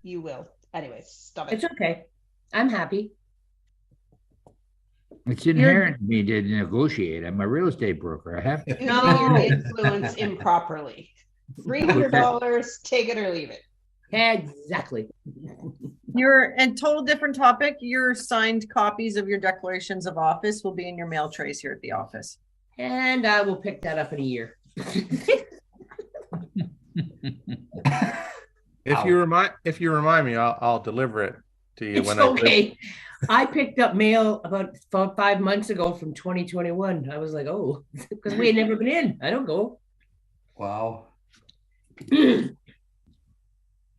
You will. Anyways, stop It's it. okay. I'm happy. It's inherent in me to negotiate. I'm a real estate broker. I have to. Using your influence improperly. $300, take it or leave it. Exactly. And total different topic, your signed copies of your declarations of office will be in your mail trays here at the office. And I will pick that up in a year. If you remind me, I'll deliver it to you. It's when okay. I picked up mail about 5 months ago from 2021. I was like, oh, because we had never been in. I don't go. Wow.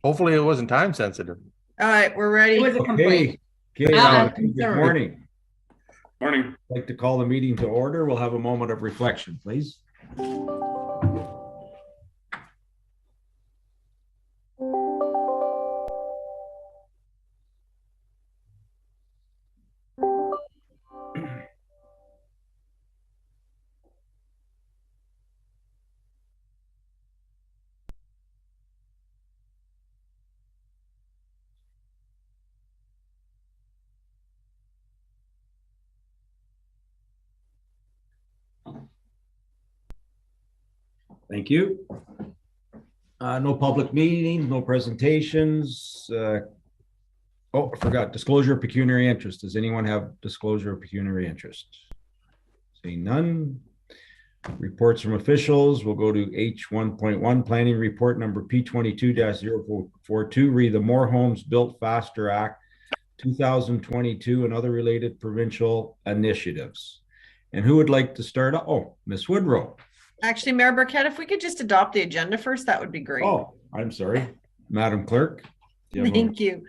Hopefully it wasn't time sensitive. All right, we're ready. It was a complaint. Okay. Good concerned. morning. Morning. I'd like to call the meeting to order. We'll have a moment of reflection, please. Thank you. No public meetings, no presentations. Oh, I forgot, disclosure of pecuniary interest. Does anyone have disclosure of pecuniary interest? Seeing none. Reports from officials. We'll go to H1.1, planning report number P22-042, read the More Homes Built Faster Act 2022 and other related provincial initiatives. And who would like to start? Oh, Ms. Woodrow. Actually, Mayor Burkett, if we could just adopt the agenda first, that would be great. Oh, I'm sorry. Madam Clerk. Thank you.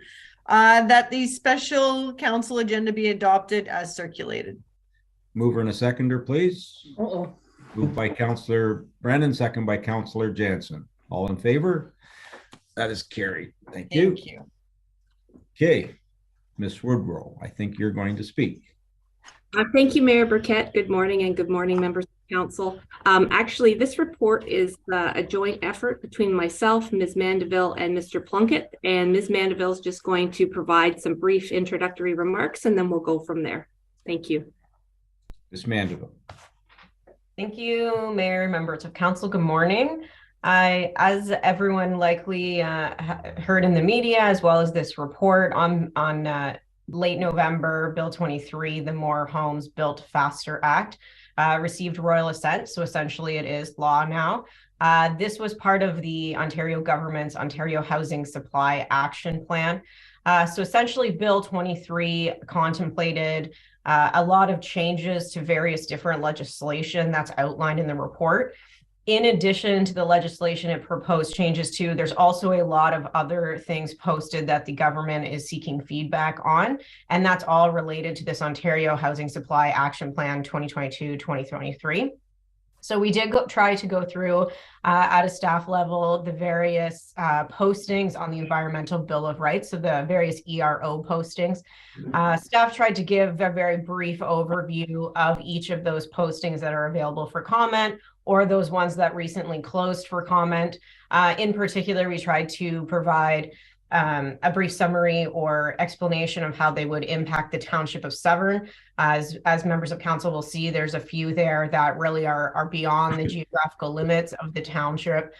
That the special council agenda be adopted as circulated. Mover and a seconder, please. Uh-oh. Moved by Councillor Brennan, second by Councillor Jansen. All in favor? That is carried. Thank you. Thank you. Okay, Ms. Woodrow, I think you're going to speak. Thank you, Mayor Burkett. Good morning, and good morning, members of council. Actually, this report is a joint effort between myself, Ms. Mandeville, and Mr. Plunkett. And Ms. Mandeville is just going to provide some brief introductory remarks, and then we'll go from there. Thank you. Ms. Mandeville. Thank you, Mayor, members of council. Good morning. As everyone likely heard in the media, as well as this report on late November, Bill 23, the More Homes Built Faster Act, received royal assent. So essentially it is law now. This was part of the Ontario government's Ontario Housing Supply Action Plan. So essentially Bill 23 contemplated a lot of changes to various different legislation that's outlined in the report. In addition to the legislation it proposed changes to, there's also a lot of other things posted that the government is seeking feedback on, and that's all related to this Ontario Housing Supply Action Plan 2022-2023. So we did try to go through at a staff level the various postings on the Environmental Bill of Rights, so the various ERO postings. Staff tried to give a very brief overview of each of those postings that are available for comment, or those ones that recently closed for comment. In particular, we tried to provide a brief summary or explanation of how they would impact the Township of Severn. As members of council will see, there's a few there that really are beyond the geographical limits of the township,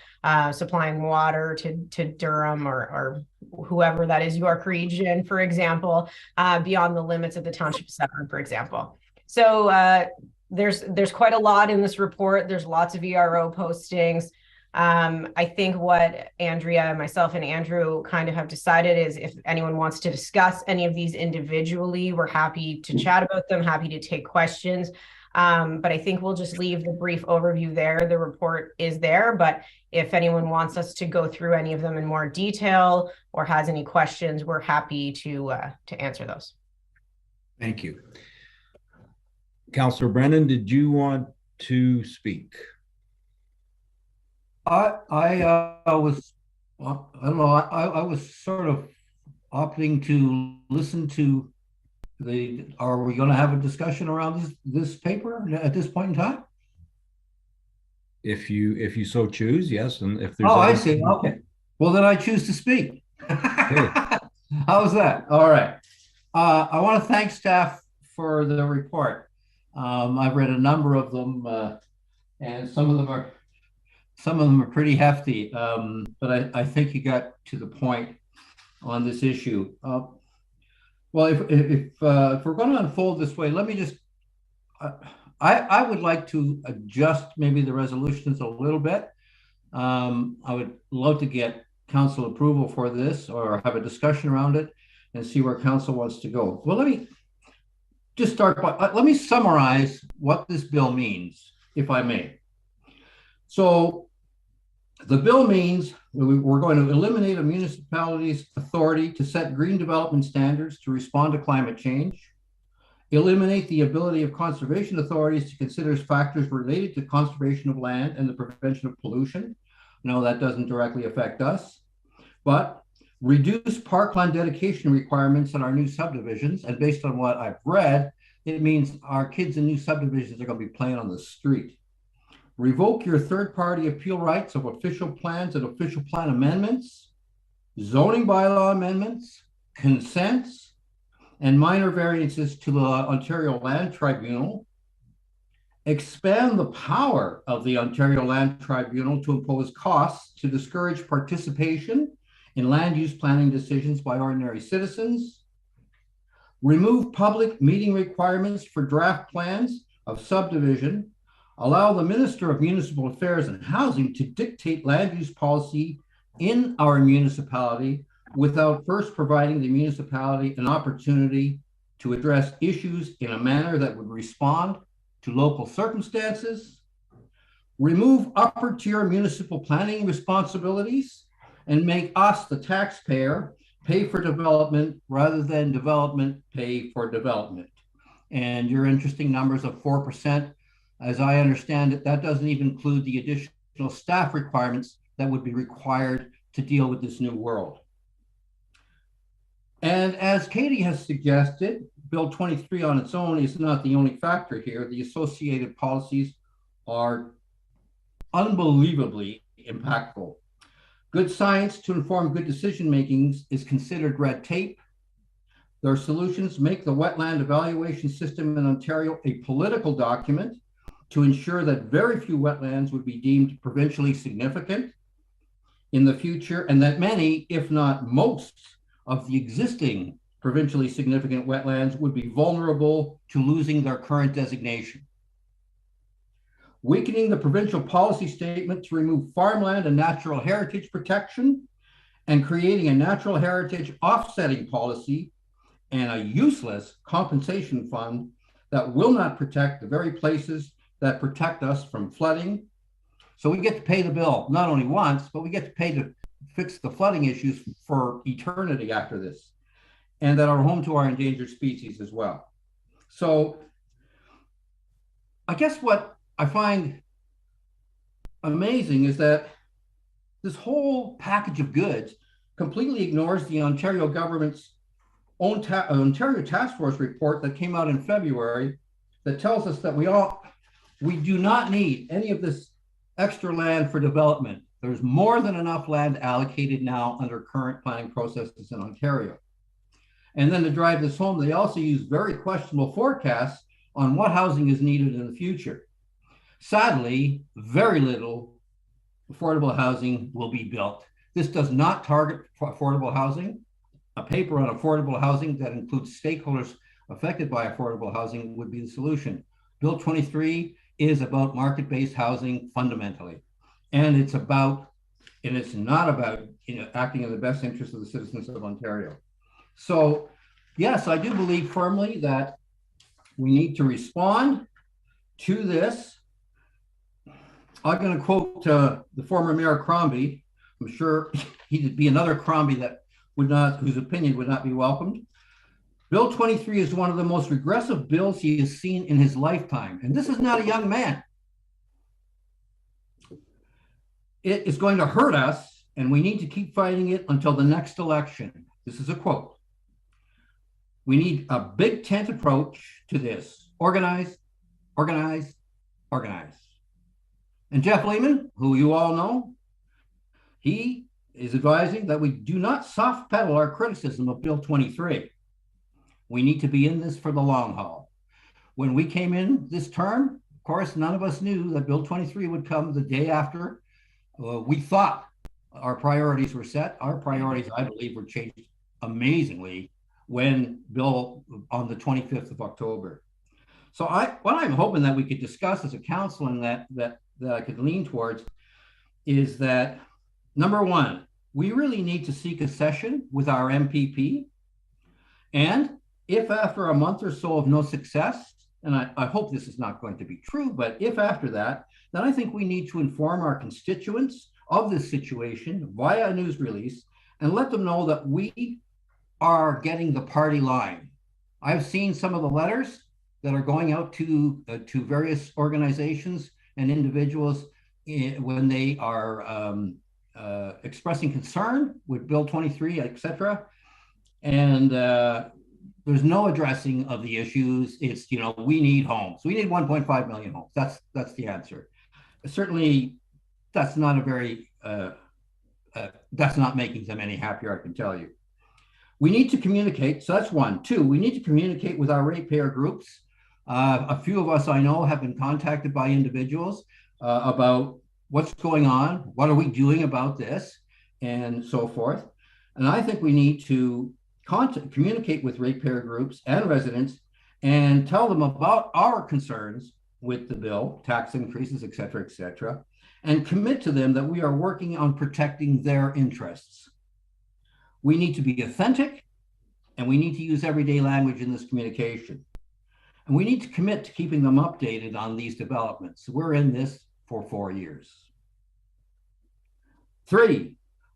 supplying water to Durham or whoever that is, York Region, for example, beyond the limits of the Township of Severn, for example. So there's quite a lot in this report. There's lots of ERO postings. I think what Andrea, myself, and Andrew kind of have decided is if anyone wants to discuss any of these individually, we're happy to chat about them, happy to take questions. But I think we'll just leave the brief overview there. The report is there, but if anyone wants us to go through any of them in more detail or has any questions, we're happy to answer those. Thank you. Councillor Brennan, did you want to speak? I was, I don't know, I was sort of opting to listen to are we going to have a discussion around this paper at this point in time? If you so choose, yes. And if there's I see. Okay. Well, then I choose to speak. How's that? All right. I want to thank staff for the report. I've read a number of them, and some of them are pretty hefty. But I think you got to the point on this issue. Well, if we're going to unfold this way, let me just. I would like to adjust maybe the resolutions a little bit. I would love to get council approval for this or have a discussion around it and see where council wants to go. Well, let me just start by, let me summarize what this bill means, if I may. So the bill means we're going to eliminate a municipality's authority to set green development standards to respond to climate change, eliminate the ability of conservation authorities to consider factors related to conservation of land and the prevention of pollution. No, that doesn't directly affect us, but reduce parkland dedication requirements in our new subdivisions. And based on what I've read, it means our kids in new subdivisions are going to be playing on the street. Revoke your third-party appeal rights of official plans and official plan amendments, zoning bylaw amendments, consents, and minor variances to the Ontario Land Tribunal. Expand the power of the Ontario Land Tribunal to impose costs to discourage participation in land use planning decisions by ordinary citizens. Remove public meeting requirements for draft plans of subdivision. Allow the Minister of Municipal Affairs and Housing to dictate land use policy in our municipality without first providing the municipality an opportunity to address issues in a manner that would respond to local circumstances. Remove upper tier municipal planning responsibilities and make us, the taxpayer, pay for development rather than development pay for development. And your interesting numbers of 4%, as I understand it, that doesn't even include the additional staff requirements that would be required to deal with this new world. And as Katie has suggested, Bill 23 on its own is not the only factor here. The associated policies are unbelievably impactful. Good science to inform good decision-making is considered red tape. Their solutions make the wetland evaluation system in Ontario a political document to ensure that very few wetlands would be deemed provincially significant in the future, and that many, if not most, of the existing provincially significant wetlands would be vulnerable to losing their current designation. Weakening the provincial policy statement to remove farmland and natural heritage protection, and creating a natural heritage offsetting policy and a useless compensation fund that will not protect the very places that protect us from flooding. So we get to pay the bill, not only once, but we get to pay to fix the flooding issues for eternity after this, and that are home to our endangered species as well. So I guess what I find amazing is that this whole package of goods completely ignores the Ontario government's own Ontario Task Force report that came out in February that tells us that we do not need any of this extra land for development. There's more than enough land allocated now under current planning processes in Ontario. And then to drive this home, they also use very questionable forecasts on what housing is needed in the future. Sadly, very little affordable housing will be built. This does not target affordable housing. A paper on affordable housing that includes stakeholders affected by affordable housing would be the solution. Bill 23 is about market-based housing fundamentally. And it's not about acting in the best interest of the citizens of Ontario. So yes, I do believe firmly that we need to respond to this. I'm going to quote the former Mayor Crombie. I'm sure he'd be another Crombie that whose opinion would not be welcomed. Bill 23 is one of the most regressive bills he has seen in his lifetime. And this is not a young man. It is going to hurt us, and we need to keep fighting it until the next election. This is a quote. We need a big tent approach to this. Organize, organize, organize. And Jeff Lehman, who you all know, he is advising that we do not soft pedal our criticism of Bill 23. We need to be in this for the long haul. When we came in this term, of course, none of us knew that Bill 23 would come the day after we thought our priorities were set. Our priorities, I believe, were changed amazingly when Bill on the 25th of October. So what I'm hoping that we could discuss as a council and that I could lean towards is that, number one, we really need to seek a session with our MPP. And if after a month or so of no success, and I hope this is not going to be true, but if after that, then I think we need to inform our constituents of this situation via a news release and let them know that we are getting the party line. I've seen some of the letters that are going out to various organizations and individuals when they are expressing concern with Bill 23, et cetera. And there's no addressing of the issues. It's, we need homes. We need 1.5 million homes. That's the answer. Certainly, that's not a very, that's not making them any happier, I can tell you. We need to communicate. So that's one. Two, we need to communicate with our ratepayer groups. A few of us I know have been contacted by individuals about what's going on, what are we doing about this, and so forth. And I think we need to communicate with ratepayer groups and residents and tell them about our concerns with the bill, tax increases, et cetera, and commit to them that we are working on protecting their interests. We need to be authentic, and we need to use everyday language in this communication. And we need to commit to keeping them updated on these developments. We're in this for 4 years. 3,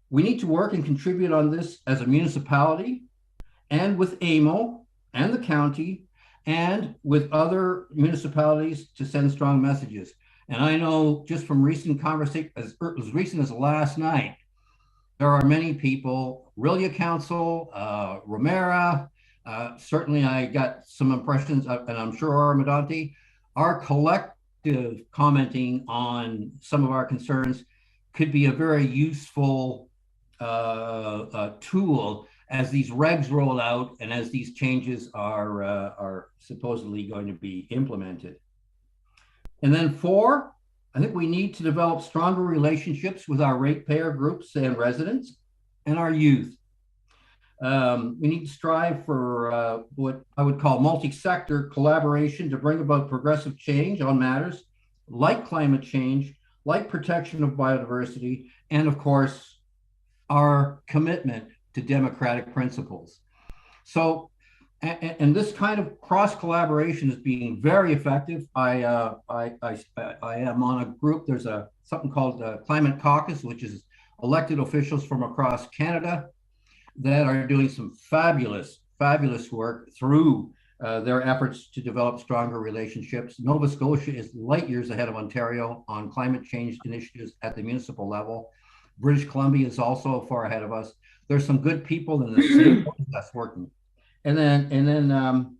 we need to work and contribute on this as a municipality and with AMO and the county and with other municipalities to send strong messages. And I know just from recent conversations, as recent as last night, there are many people, Rillia Council, Romera, certainly I got some impressions, and I'm sure Armadante, our collective commenting on some of our concerns could be a very useful tool as these regs roll out and as these changes are supposedly going to be implemented. And then 4, I think we need to develop stronger relationships with our ratepayer groups and residents and our youth. We need to strive for what I would call multi-sector collaboration to bring about progressive change on matters like climate change, like protection of biodiversity, and of course, our commitment to democratic principles. So, and this kind of cross collaboration is being very effective. I am on a group. There's something called the Climate Caucus, which is elected officials from across Canada that are doing some fabulous work through their efforts to develop stronger relationships. Nova Scotia is light years ahead of Ontario on climate change initiatives at the municipal level. British Columbia is also far ahead of us. There's some good people in the same that's working. And then,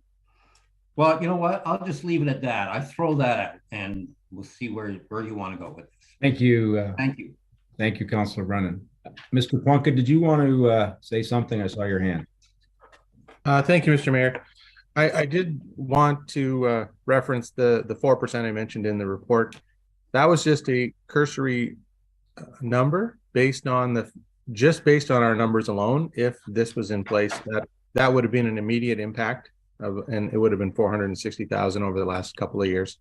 well, you know what? I'll just leave it at that. I throw that out and we'll see where you want to go with this. Thank you. Thank you. Thank you, Councillor Brennan. Mr. Plunkett, did you want to say something? I saw your hand. Thank you, Mr. Mayor. I did want to reference the 4% I mentioned in the report. That was just a cursory number based on our numbers alone. If this was in place, that would have been an immediate impact and it would have been 460,000 over the last couple of years.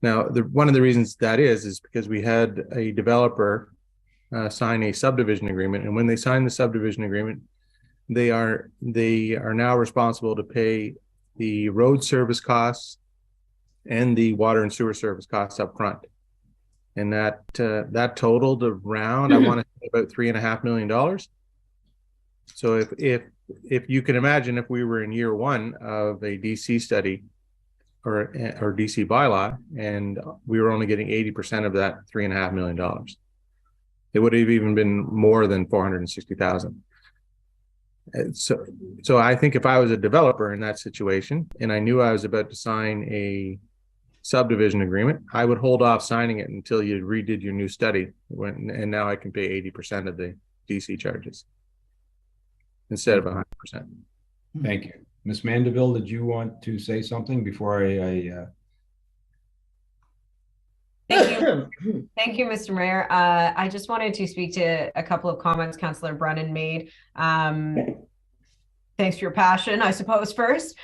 Now, one of the reasons that is because we had a developer sign a subdivision agreement, and when they signed the subdivision agreement, they are now responsible to pay the road service costs and the water and sewer service costs up front. And that totaled around, I want to say, about $3.5 million. So if you can imagine, if we were in year 1 of a DC study or DC bylaw, and we were only getting 80% of that $3.5 million, it would have even been more than 460,000. So I think if I was a developer in that situation and I knew I was about to sign a subdivision agreement, I would hold off signing it until you redid your new study. And now I can pay 80% of the DC charges instead of 100%. Thank you. Ms. Mandeville, did you want to say something before Thank you. Thank you, Mr. Mayor. I just wanted to speak to a couple of comments Councillor Brennan made. Thanks for your passion, I suppose, first.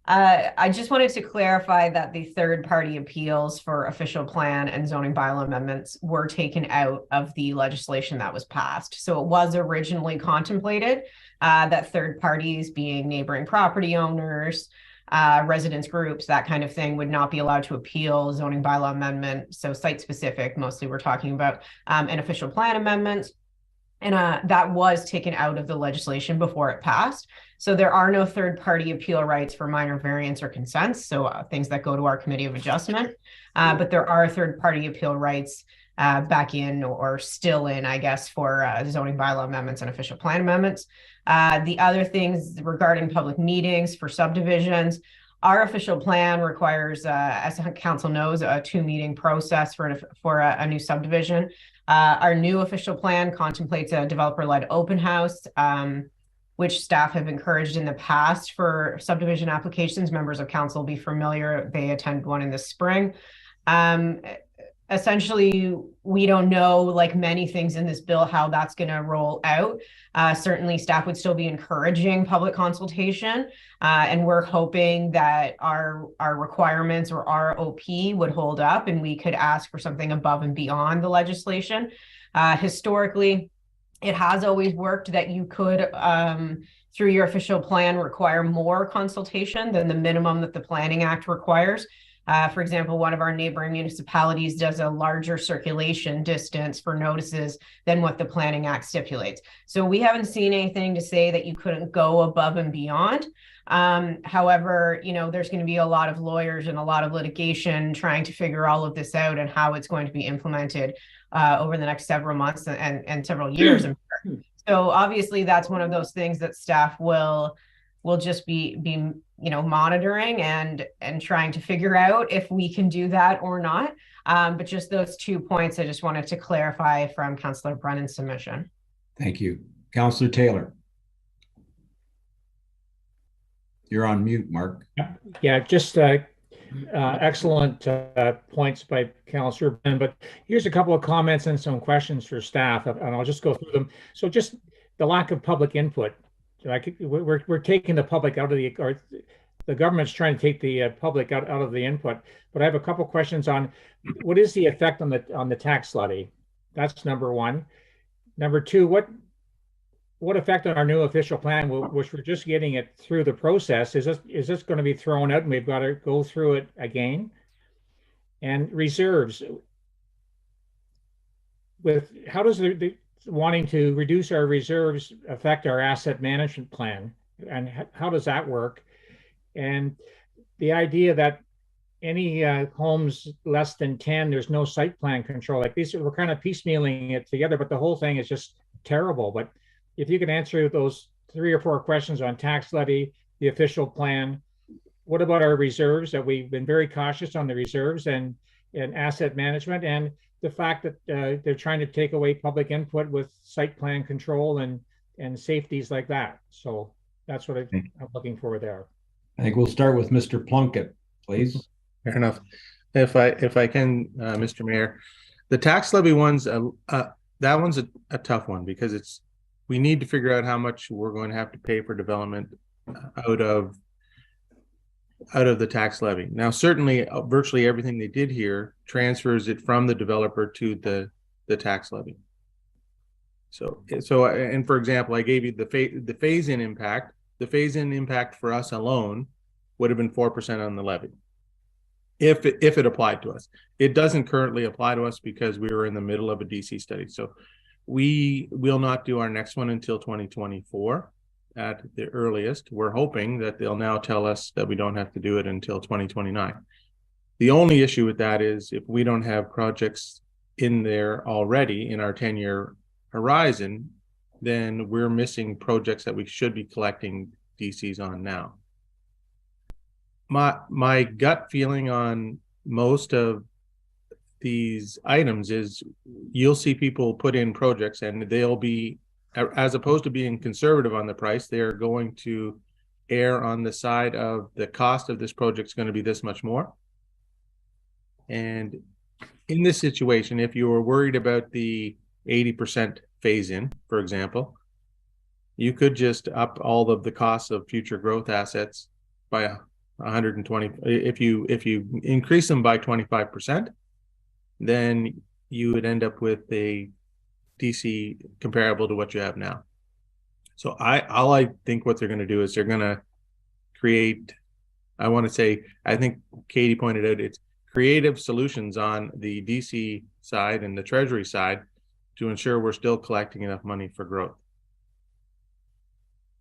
I just wanted to clarify that the third-party appeals for official plan and zoning bylaw amendments were taken out of the legislation that was passed. So it was originally contemplated that third parties, being neighboring property owners, residents groups, that kind of thing, would not be allowed to appeal zoning bylaw amendment. So site specific, mostly we're talking about an official plan amendment. And that was taken out of the legislation before it passed. So there are no third-party appeal rights for minor variance or consents, so things that go to our committee of adjustment. But there are third-party appeal rights back in, or still in, I guess, for zoning bylaw amendments and official plan amendments. The other things regarding public meetings for subdivisions, our official plan requires, as the council knows, a 2-meeting process for a new subdivision. Our new official plan contemplates a developer-led open house, which staff have encouraged in the past for subdivision applications. Members of council will be familiar. They attended one in the spring. Essentially, we don't know, like many things in this bill, how that's going to roll out. Certainly, staff would still be encouraging public consultation, and we're hoping that our requirements or our OP would hold up, and we could ask for something above and beyond the legislation. Historically, it has always worked that you could, through your official plan, require more consultation than the minimum that the Planning Act requires. For example, one of our neighboring municipalities does a larger circulation distance for notices than what the Planning Act stipulates. So we haven't seen anything to say that you couldn't go above and beyond. However, there's going to be a lot of lawyers and a lot of litigation trying to figure all of this out and how it's going to be implemented over the next several months and several years. So obviously that's one of those things that staff will just be monitoring and trying to figure out if we can do that or not. But just those 2 points I just wanted to clarify from Councillor Brennan's submission. Thank you. Councillor Taylor. You're on mute, Mark. Yeah, just excellent points by Councillor Brennan, but here's a couple of comments and some questions for staff, and I'll just go through them. So just the lack of public input. Like we're taking the public out of or the government's trying to take the public out of the input. But I have a couple questions on what is the effect on the tax levy? That's number one. Number two, what effect on our new official plan, which we're just getting it through the process, is this going to be thrown out and we've got to go through it again? And reserves, how does the wanting to reduce our reserves affect our asset management plan, and how does that work? And the idea that any homes less than 10, there's no site plan control. Like these, we're kind of piecemealing it together, but the whole thing is just terrible. But if you could answer those 3 or 4 questions on tax levy, the official plan, what about our reserves? That we've been very cautious on the reserves and asset management, and the fact that they're trying to take away public input with site plan control and safeties like that. So that's what I'm looking for there. I think we'll start with Mr. Plunkett, please. Fair enough. If I can, Mr. Mayor, the tax levy one's that one's a tough one, because we need to figure out how much we're going to have to pay for development out of the tax levy. Now, certainly, virtually everything they did here transfers it from the developer to the tax levy. So, and for example, I gave you the phase-in impact. The phase-in impact for us alone would have been 4% on the levy, if it applied to us. It doesn't currently apply to us because we were in the middle of a DC study. So we will not do our next one until 2024. At the earliest. We're hoping that they'll now tell us that we don't have to do it until 2029. The only issue with that is if we don't have projects in there already in our 10-year horizon, then we're missing projects that we should be collecting DCs on now. My gut feeling on most of these items is you'll see people put in projects and they'll be, as opposed to being conservative on the price, they're going to err on the side of the cost of this project is going to be this much more. And in this situation, if you were worried about the 80% phase in, for example, you could just up all of the costs of future growth assets by 120. If you increase them by 25%, then you would end up with a DC comparable to what you have now. So I think what they're going to do is they're going to create, I want to say, I think Katie pointed out, it's creative solutions on the DC side and the Treasury side to ensure we're still collecting enough money for growth.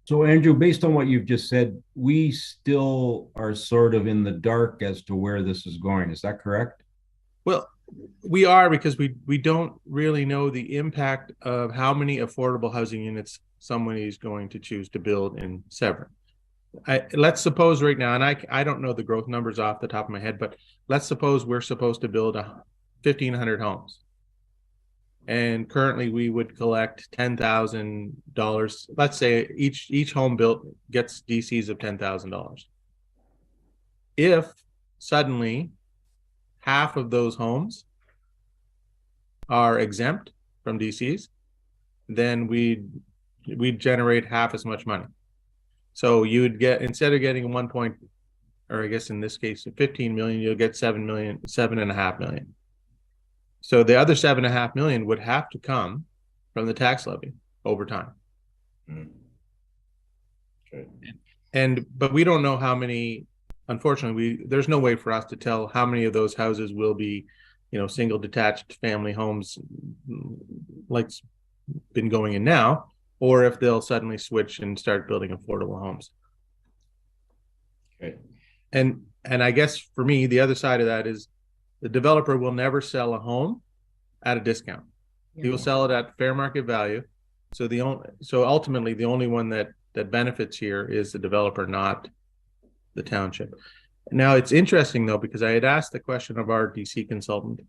So Andrew, based on what you've just said, we still are sort of in the dark as to where this is going. Is that correct? Well, we are, because we don't really know the impact of how many affordable housing units someone is going to choose to build in Severn. Let's suppose right now, and I don't know the growth numbers off the top of my head, but let's suppose we're supposed to build 1,500 homes. And currently we would collect $10,000. Let's say each home built gets DCs of $10,000. If suddenly half of those homes are exempt from DCs, then we'd generate half as much money. So you would get, instead of getting or I guess in this case 15 million, you'll get 7.5 million. So the other 7.5 million would have to come from the tax levy over time. Okay. But we don't know how many. Unfortunately, there's no way for us to tell how many of those houses will be, single detached family homes like's been going in now, or if they'll suddenly switch and start building affordable homes. Okay. And I guess for me, the other side of that is the developer will never sell a home at a discount. Yeah. He will sell it at fair market value. So ultimately the only one that benefits here is the developer, not the township. Now it's interesting though, because I had asked the question of our DC consultant,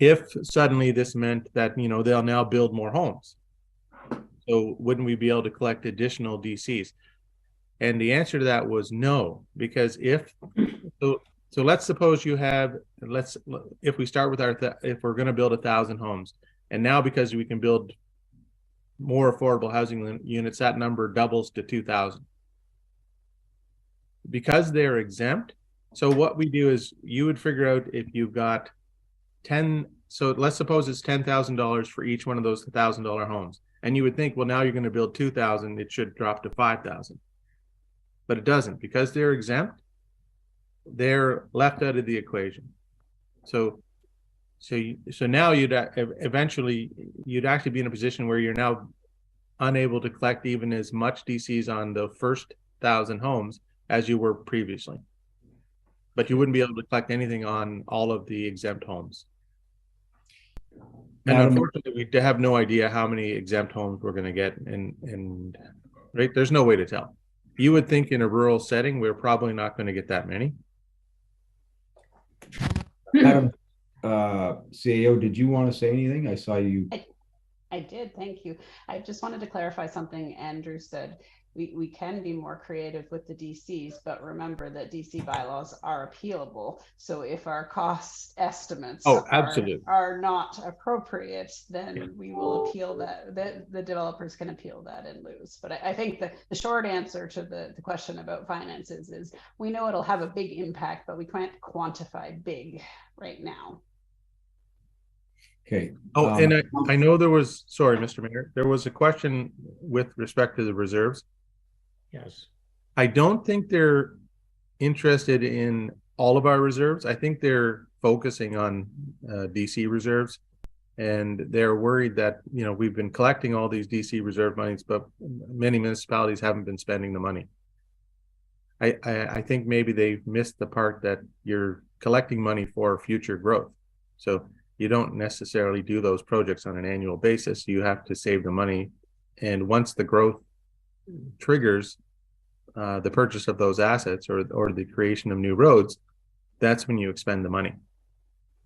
if suddenly this meant that, they'll now build more homes, so wouldn't we be able to collect additional DCs? And the answer to that was no, because so let's suppose you have, if we start with if we're going to build 1,000 homes, and now because we can build more affordable housing units, that number doubles to 2,000. Because they're exempt. So what we do is you would figure out if you've got 10, so let's suppose it's $10,000 for each one of those $1,000 homes. And you would think, well, now you're going to build 2,000, it should drop to 5,000. But it doesn't, because they're exempt, they're left out of the equation. So now you'd actually be in a position where you're now unable to collect even as much DCs on the first 1,000 homes as you were previously, but you wouldn't be able to collect anything on all of the exempt homes. And unfortunately, we have no idea how many exempt homes we're going to get, and right, there's no way to tell. You would think in a rural setting, we're probably not going to get that many. Madam CAO, did you want to say anything? I saw you. I did, thank you. I just wanted to clarify something Andrew said. We can be more creative with the DCs, but remember that DC bylaws are appealable. So if our cost estimates are not appropriate, then we will appeal that. The developers can appeal that and lose. But I think the short answer to the question about finances is we know it'll have a big impact, but we can't quantify big right now. Okay. Oh, and I know there was, sorry, Mr. Mayor, there was a question with respect to the reserves. Yes. I don't think they're interested in all of our reserves. I think they're focusing on DC reserves, and they're worried that, we've been collecting all these DC reserve monies, but many municipalities haven't been spending the money. I think maybe they've missed the part that you're collecting money for future growth. So you don't necessarily do those projects on an annual basis. You have to save the money. And once the growth triggers, the purchase of those assets or the creation of new roads, that's when you expend the money.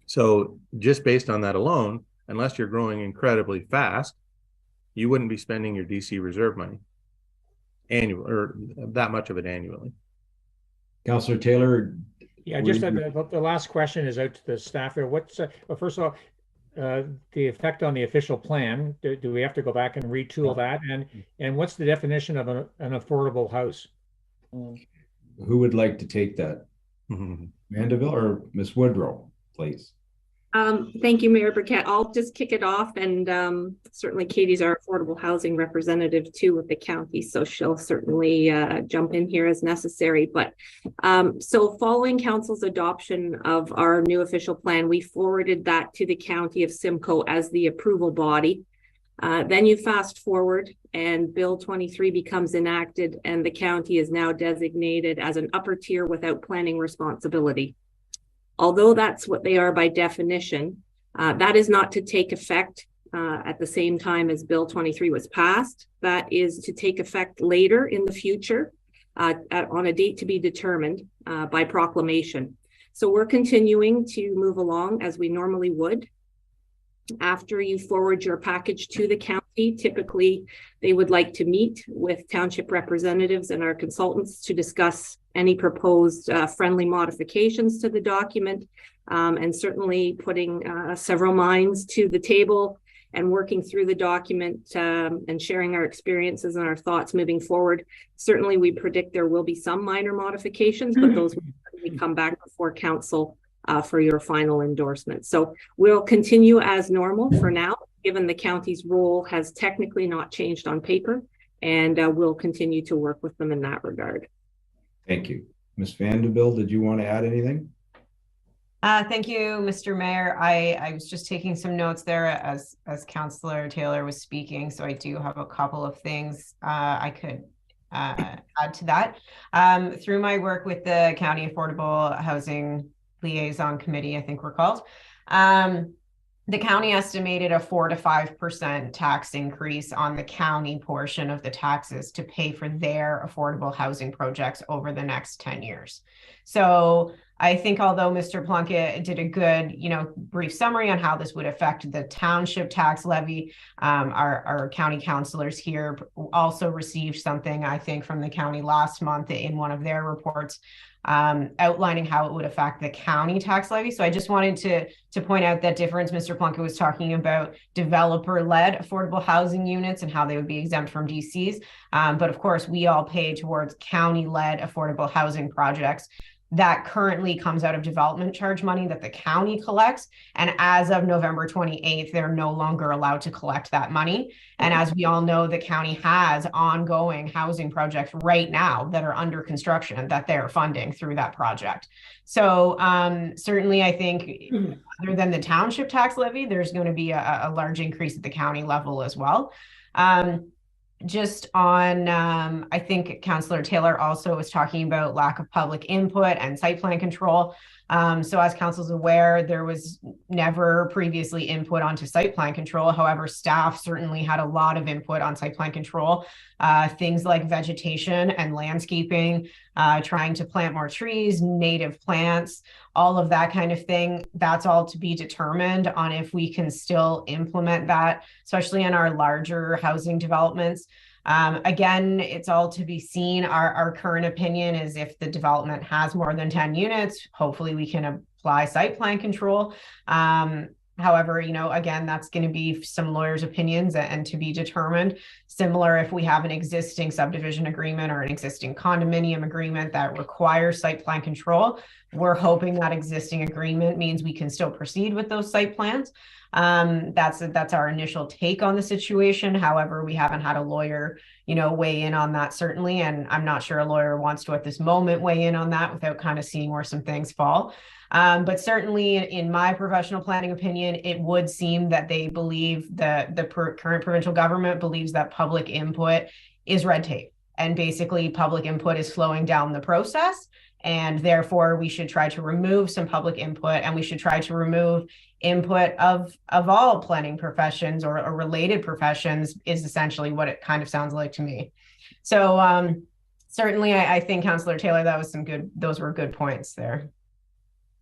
So just based on that alone, unless you're growing incredibly fast, you wouldn't be spending your DC reserve money annual or that much of it annually. Councillor Taylor. Yeah, just the last question is out to the staff there. What's well, first of all, the effect on the official plan? Do we have to go back and retool that? And what's the definition of an affordable house? Who would like to take that? Mandeville or Miss Woodrow, please? Thank you, Mayor Burkett. I'll just kick it off, and certainly Katie's our affordable housing representative too with the county, so she'll certainly jump in here as necessary. But so following council's adoption of our new official plan, we forwarded that to the county of Simcoe as the approval body. Then you fast forward and Bill 23 becomes enacted, and the county is now designated as an upper tier without planning responsibility. Although that's what they are by definition, that is not to take effect at the same time as Bill 23 was passed. That is to take effect later in the future on a date to be determined by proclamation. So we're continuing to move along as we normally would. After you forward your package to the county, typically they would like to meet with township representatives and our consultants to discuss any proposed friendly modifications to the document, and certainly putting several minds to the table and working through the document and sharing our experiences and our thoughts moving forward. Certainly we predict there will be some minor modifications, but those will come back before council for your final endorsement. So we'll continue as normal for now, given the county's role has technically not changed on paper, and we'll continue to work with them in that regard. Thank you. Ms. Vanderbilt, did you want to add anything? Thank you, Mr. Mayor. I was just taking some notes there as Councillor Taylor was speaking, so I do have a couple of things I could add to that. Through my work with the County Affordable Housing Liaison Committee, I think we're called, the county estimated a 4 to 5% tax increase on the county portion of the taxes to pay for their affordable housing projects over the next 10 years. So I think although Mr. Plunkett did a good, brief summary on how this would affect the township tax levy, our county councilors here also received something, I think, from the county last month in one of their reports, outlining how it would affect the county tax levy. So I just wanted to point out that difference. Mr. Plunkett was talking about developer-led affordable housing units and how they would be exempt from DCs. But of course, we all pay towards county-led affordable housing projects. That currently comes out of development charge money that the county collects. And as of November 28th, they're no longer allowed to collect that money. And as we all know, the county has ongoing housing projects right now that are under construction that they're funding through that project. So certainly, I think other than the township tax levy, there's going to be a large increase at the county level as well. Just on, I think Councillor Taylor also was talking about lack of public input and site plan control. So as council's aware, there was never previously input onto site plan control. However, staff certainly had a lot of input on site plan control, things like vegetation and landscaping, trying to plant more trees, native plants, all of that kind of thing. That's all to be determined on if we can still implement that, especially in our larger housing developments. Again, it's all to be seen. Our current opinion is if the development has more than 10 units, hopefully we can apply site plan control. However, again, that's going to be some lawyers' opinions and to be determined. Similar if we have an existing subdivision agreement or an existing condominium agreement that requires site plan control, we're hoping that existing agreement means we can still proceed with those site plans. That's our initial take on the situation. However, we haven't had a lawyer, weigh in on that certainly. And I'm not sure a lawyer wants to at this moment weigh in on that without kind of seeing where some things fall. But certainly in my professional planning opinion, it would seem that they believe that the current provincial government believes that public input is red tape. And basically public input is slowing down the process. And therefore we should try to remove some public input, and we should try to remove input of all planning professions or related professions is essentially what it kind of sounds like to me. So Certainly, I think Councillor Taylor, those were good points there.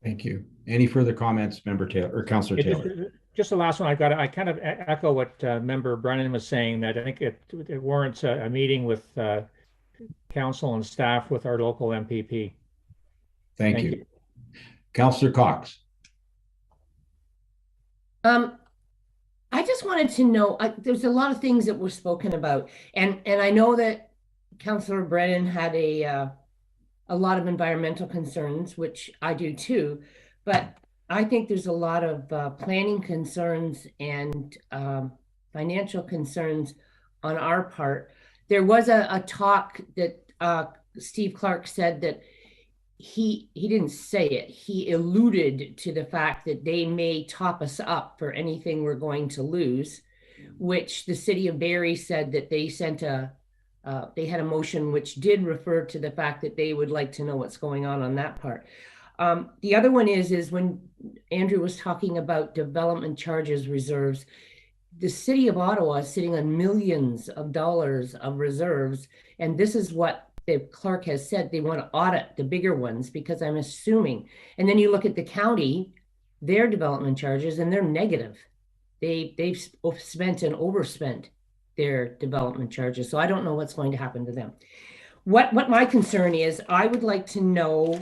Thank you. Any further comments, Member Taylor or Councillor Taylor? Just the last one I kind of echo what Member Brennan was saying, that I think it warrants a meeting with council and staff with our local MPP. Thank you. Councillor Cox. I just wanted to know, there's a lot of things that were spoken about, and I know that Councillor Brennan had a lot of environmental concerns, which I do too, but I think there's a lot of planning concerns and financial concerns on our part. There was a talk that Steve Clark said that he didn't say it. He alluded to the fact that they may top us up for anything we're going to lose, which the city of Barrie said that they sent they had a motion which did refer to the fact that they would like to know what's going on that part. The other one is when Andrew was talking about development charges reserves, the city of Ottawa is sitting on millions of dollars of reserves, and this is what Clark has said. They want to audit the bigger ones, because I'm assuming, and then you look at the county, their development charges, and they're negative. They've spent and overspent their development charges. So I don't know what's going to happen to them. What my concern is, I would like to know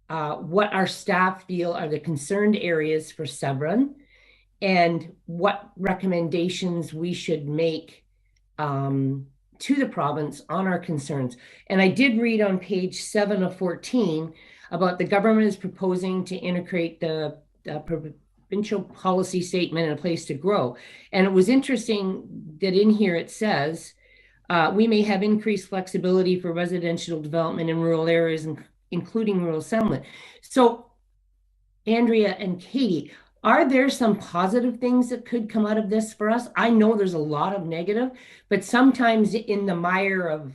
what our staff feel are the concerned areas for Severn, and what recommendations we should make to the province on our concerns. And I did read on page 7 of 14 about the government is proposing to integrate the provincial policy statement and a place to grow. And it was interesting that in here it says, we may have increased flexibility for residential development in rural areas, including rural settlement. So Andrea and Katie, are there some positive things that could come out of this for us? I know there's a lot of negative, but sometimes in the mire of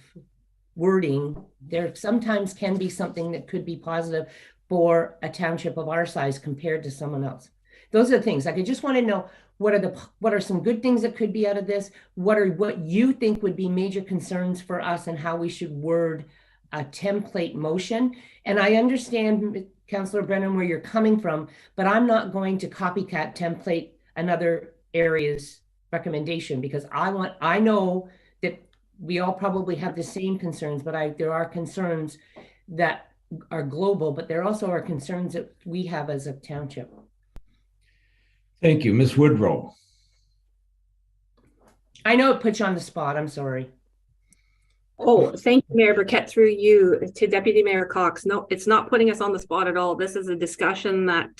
wording, there sometimes can be something that could be positive for a township of our size compared to someone else. Those are the things. Like, I just want to know what are some good things that could be out of this? What you think would be major concerns for us, and how we should word a template motion. And I understand, Councillor Brennan, where you're coming from, but I'm not going to copycat template another area's recommendation, because I know that we all probably have the same concerns, but there are concerns that are global, but there also are concerns that we have as a township. Thank you. Ms. Woodrow. I know it puts you on the spot. I'm sorry. Oh, thank you, Mayor Burkett, through you to Deputy Mayor Cox. No, it's not putting us on the spot at all. This is a discussion that,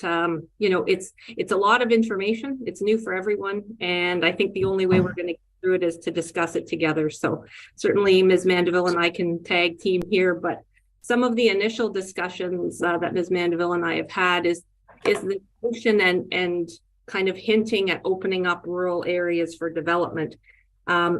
it's a lot of information. It's new for everyone. And I think the only way we're going to get through it is to discuss it together. So certainly Ms. Mandeville and I can tag team here, but some of the initial discussions that Ms. Mandeville and I have had is the notion and kind of hinting at opening up rural areas for development.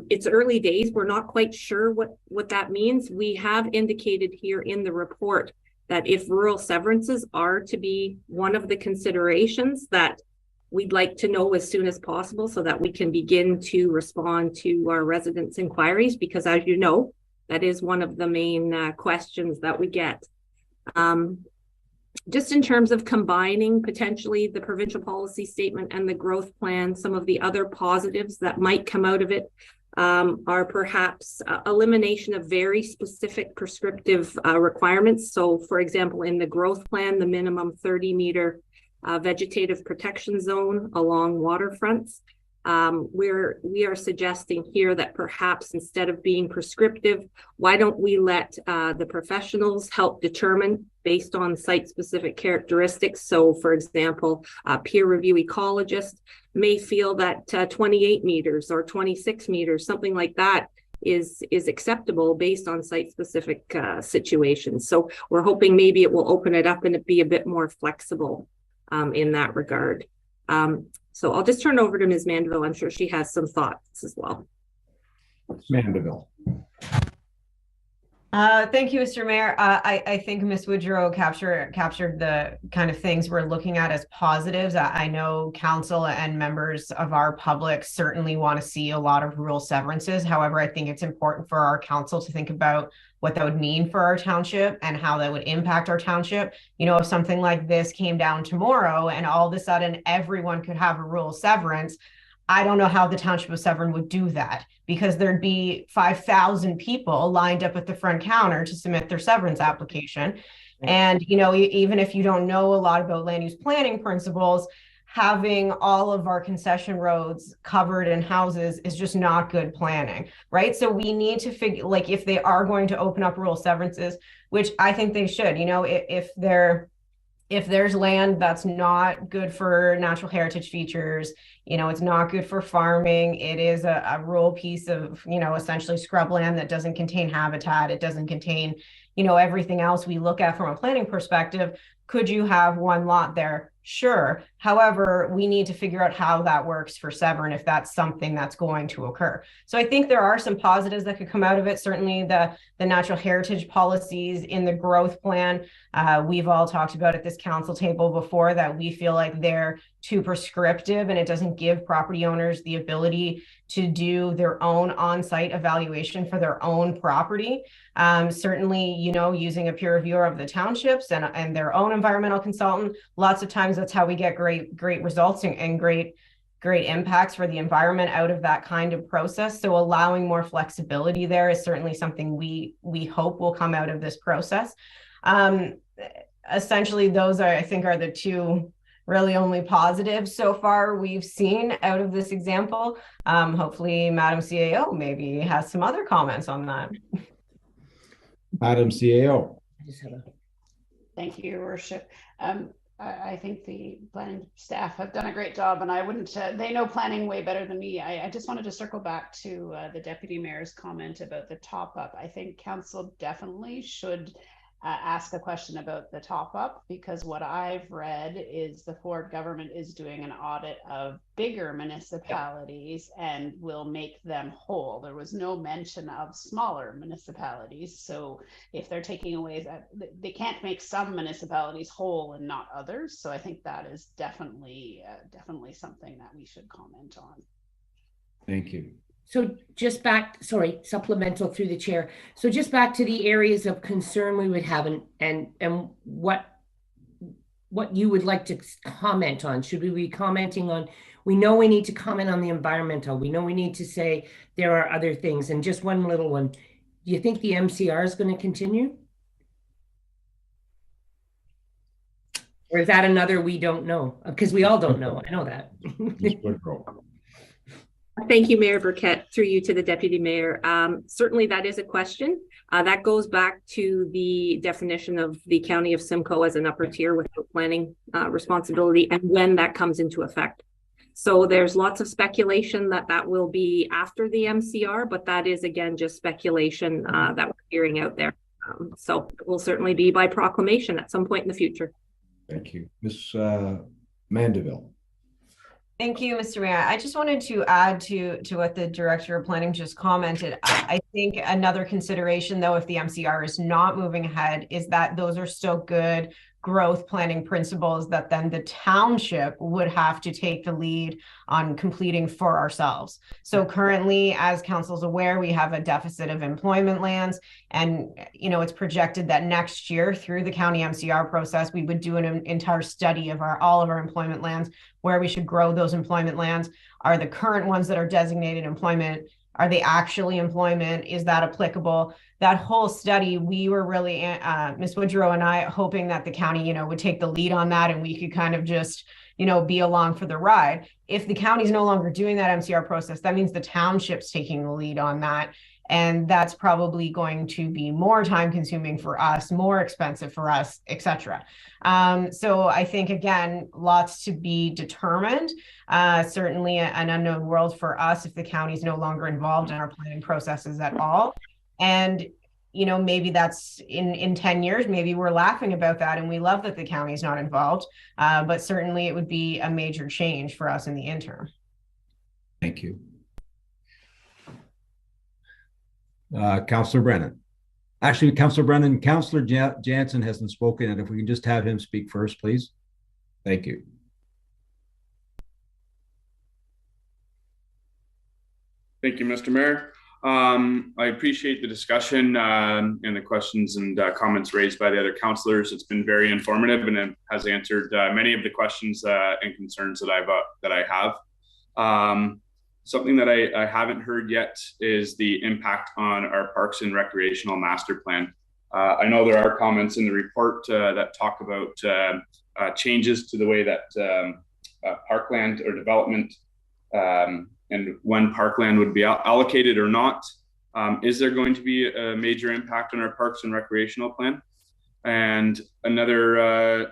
It's early days. We're not quite sure what that means. We have indicated here in the report that if rural severances are to be one of the considerations, that we'd like to know as soon as possible so that we can begin to respond to our residents' inquiries, because as you know, that is one of the main questions that we get. Just in terms of combining potentially the provincial policy statement and the growth plan, some of the other positives that might come out of it are perhaps elimination of very specific prescriptive requirements. So for example, in the growth plan, the minimum 30-meter vegetative protection zone along waterfronts. We are suggesting here that perhaps instead of being prescriptive, why don't we let the professionals help determine based on site-specific characteristics. So for example, a peer review ecologist may feel that 28 meters or 26 meters, something like that, is acceptable based on site-specific situations. So we're hoping maybe it will open it up and it be a bit more flexible in that regard. So I'll just turn over to Ms. Mandeville. I'm sure she has some thoughts as well. Mandeville. Thank you, Mr. Mayor. I think Ms. Woodrow captured the kind of things we're looking at as positives. I know council and members of our public certainly want to see a lot of rural severances. However, I think it's important for our council to think about what that would mean for our township and how that would impact our township. You know, if something like this came down tomorrow and all of a sudden everyone could have a rural severance, I don't know how the Township of Severn would do that, because there'd be 5,000 people lined up at the front counter to submit their severance application. And, you know, even if you don't know a lot about land use planning principles, having all of our concession roads covered in houses is just not good planning, right? So we need to figure, like, if they are going to open up rural severances, which I think they should, you know, if there's land that's not good for natural heritage features, you know, it's not good for farming, it is a rural piece of, you know, essentially scrubland that doesn't contain habitat, it doesn't contain, you know, everything else we look at from a planning perspective. Could you have one lot there? Sure. However, we need to figure out how that works for Severn if that's something that's going to occur. So I think there are some positives that could come out of it. Certainly the natural heritage policies in the growth plan. We've all talked about at this council table before that we feel like they're too prescriptive and it doesn't give property owners the ability to do their own on-site evaluation for their own property. Certainly, you know, using a peer reviewer of the townships and their own environmental consultant, lots of times that's how we get great results and great impacts for the environment out of that kind of process. So allowing more flexibility there is certainly something we hope will come out of this process. Essentially, those I think are the two really only positives so far we've seen out of this example. Hopefully, Madam CAO maybe has some other comments on that. Madam CAO. Thank you, Your Worship. I think the planning staff have done a great job, and I wouldn't, they know planning way better than me. I just wanted to circle back to the Deputy Mayor's comment about the top up. I think council definitely should ask a question about the top up, because what I've read is the Ford government is doing an audit of bigger municipalities and will make them whole. There was no mention of smaller municipalities. So if they're taking away that, they can't make some municipalities whole and not others. So I think that is definitely something that we should comment on. Thank you. So just back, sorry, supplemental through the chair. So just back to the areas of concern we would have and what you would like to comment on. Should we be commenting on, we know we need to comment on the environmental. We know we need to say there are other things. And just one little one. Do you think the MCR is going to continue? Or is that another we don't know? Because we all don't know. I know that. Thank you, Mayor Burkett, through you to the Deputy Mayor. Certainly that is a question. That goes back to the definition of the County of Simcoe as an upper tier without planning responsibility and when that comes into effect. So there's lots of speculation that will be after the MCR, but that is, again, just speculation that we're hearing out there. So it will certainly be by proclamation at some point in the future. Thank you. Ms. Mandeville. Thank you, Mr. Mayor. I just wanted to add to what the Director of Planning just commented. I think another consideration, though, if the MCR is not moving ahead, is that those are still good growth planning principles that then the township would have to take the lead on completing for ourselves. So currently, as council's aware, we have a deficit of employment lands, and you know, it's projected that next year through the county MCR process, we would do an entire study of all of our employment lands, where we should grow those employment lands. Are the current ones that are designated employment, are they actually employment? Is that applicable? That whole study, we were really, Ms. Woodrow and I, hoping that the county, you know, would take the lead on that and we could kind of just, you know, be along for the ride. If the county's no longer doing that MCR process, that means the township's taking the lead on that. And that's probably going to be more time consuming for us, more expensive for us, et cetera. So I think, again, lots to be determined. Certainly an unknown world for us if the county's no longer involved in our planning processes at all. And, you know, maybe that's in 10 years, maybe we're laughing about that and we love that the county's not involved. But certainly it would be a major change for us in the interim. Thank you. Councillor Brennan. Actually, Councillor Brennan, Councillor Jansen hasn't spoken, and if we can just have him speak first, please. Thank you. Thank you, Mr. Mayor. I appreciate the discussion and the questions and comments raised by the other councillors. It's been very informative and it has answered many of the questions and concerns that I have. Something that I haven't heard yet is the impact on our parks and recreational master plan. I know there are comments in the report that talk about changes to the way that parkland or development and when parkland would be allocated or not. Is there going to be a major impact on our parks and recreational plan? And another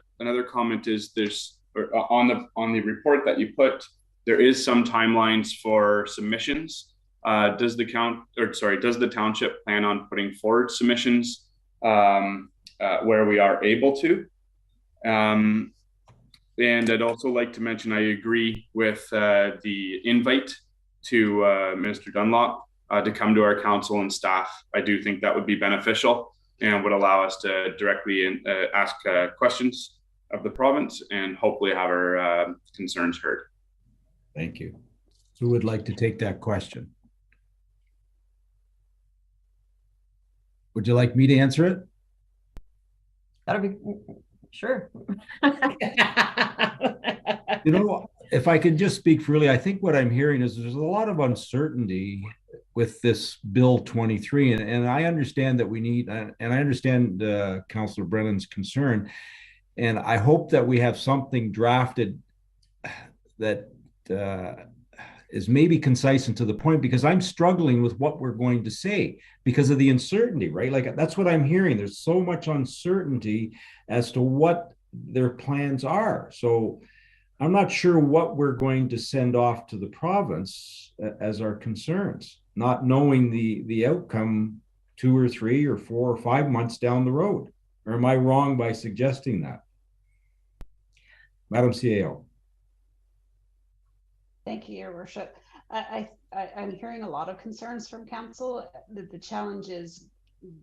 comment is there's on the report that you put, there is some timelines for submissions. Does the township plan on putting forward submissions where we are able to? And I'd also like to mention, I agree with the invite to Minister Dunlop to come to our council and staff. I do think that would be beneficial and would allow us to directly ask questions of the province and hopefully have our concerns heard. Thank you. Who would like to take that question? Would you like me to answer it? That'll be sure. You know, if I could just speak freely, I think what I'm hearing is there's a lot of uncertainty with this Bill 23, and I understand that we need, and I understand Councillor Brennan's concern, and I hope that we have something drafted that is maybe concise and to the point, because I'm struggling with what we're going to say because of the uncertainty, right? Like, that's what I'm hearing. There's so much uncertainty as to what their plans are. So I'm not sure what we're going to send off to the province as our concerns, not knowing the outcome 2 or 3 or 4 or 5 months down the road. Or am I wrong by suggesting that? Madam CAO. Thank you, Your Worship. I'm hearing a lot of concerns from council. The challenge is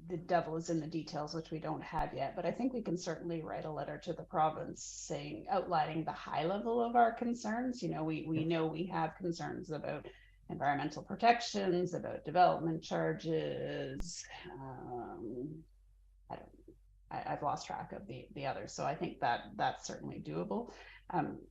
the devil is in the details, which we don't have yet, but I think we can certainly write a letter to the province outlining the high level of our concerns. You know, we know we have concerns about environmental protections, about development charges. I've lost track of the others. So I think that's certainly doable.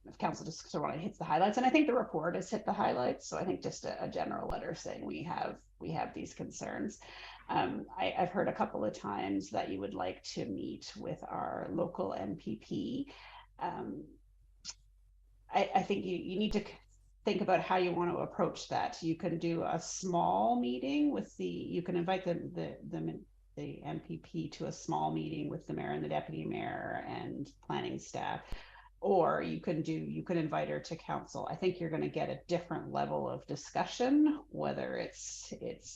If council just sort of want to hit the highlights, and I think the report has hit the highlights. So I think just a general letter saying we have these concerns. I've heard a couple of times that you would like to meet with our local MPP. I think you need to think about how you want to approach that. You can do a small meeting you can invite the MPP to a small meeting with the mayor and the deputy mayor and planning staff, or you can invite her to council. I think you're going to get a different level of discussion, whether it's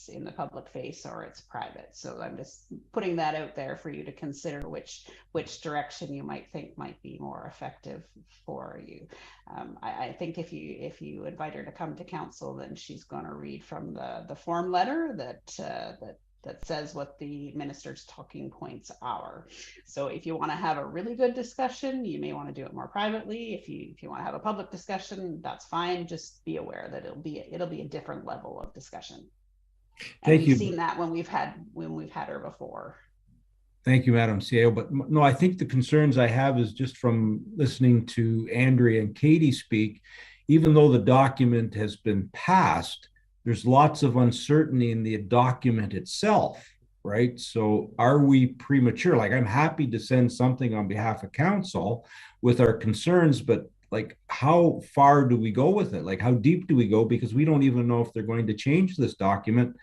in the public face or it's private. So I'm just putting that out there for you to consider which direction you might think might be more effective for you. I think if you invite her to come to council, then she's going to read from the form letter that says what the minister's talking points are. So if you want to have a really good discussion, you may want to do it more privately. If you want to have a public discussion, that's fine. Just be aware that it'll be a different level of discussion. And we've seen that when we've had her before. Thank you, Madam CEO. But no, I think the concerns I have is just from listening to Andrea and Katie speak, even though the document has been passed, there's lots of uncertainty in the document itself, right? So are we premature? Like, I'm happy to send something on behalf of council with our concerns, but like, how far do we go with it? Like, how deep do we go? Because we don't even know if they're going to change this document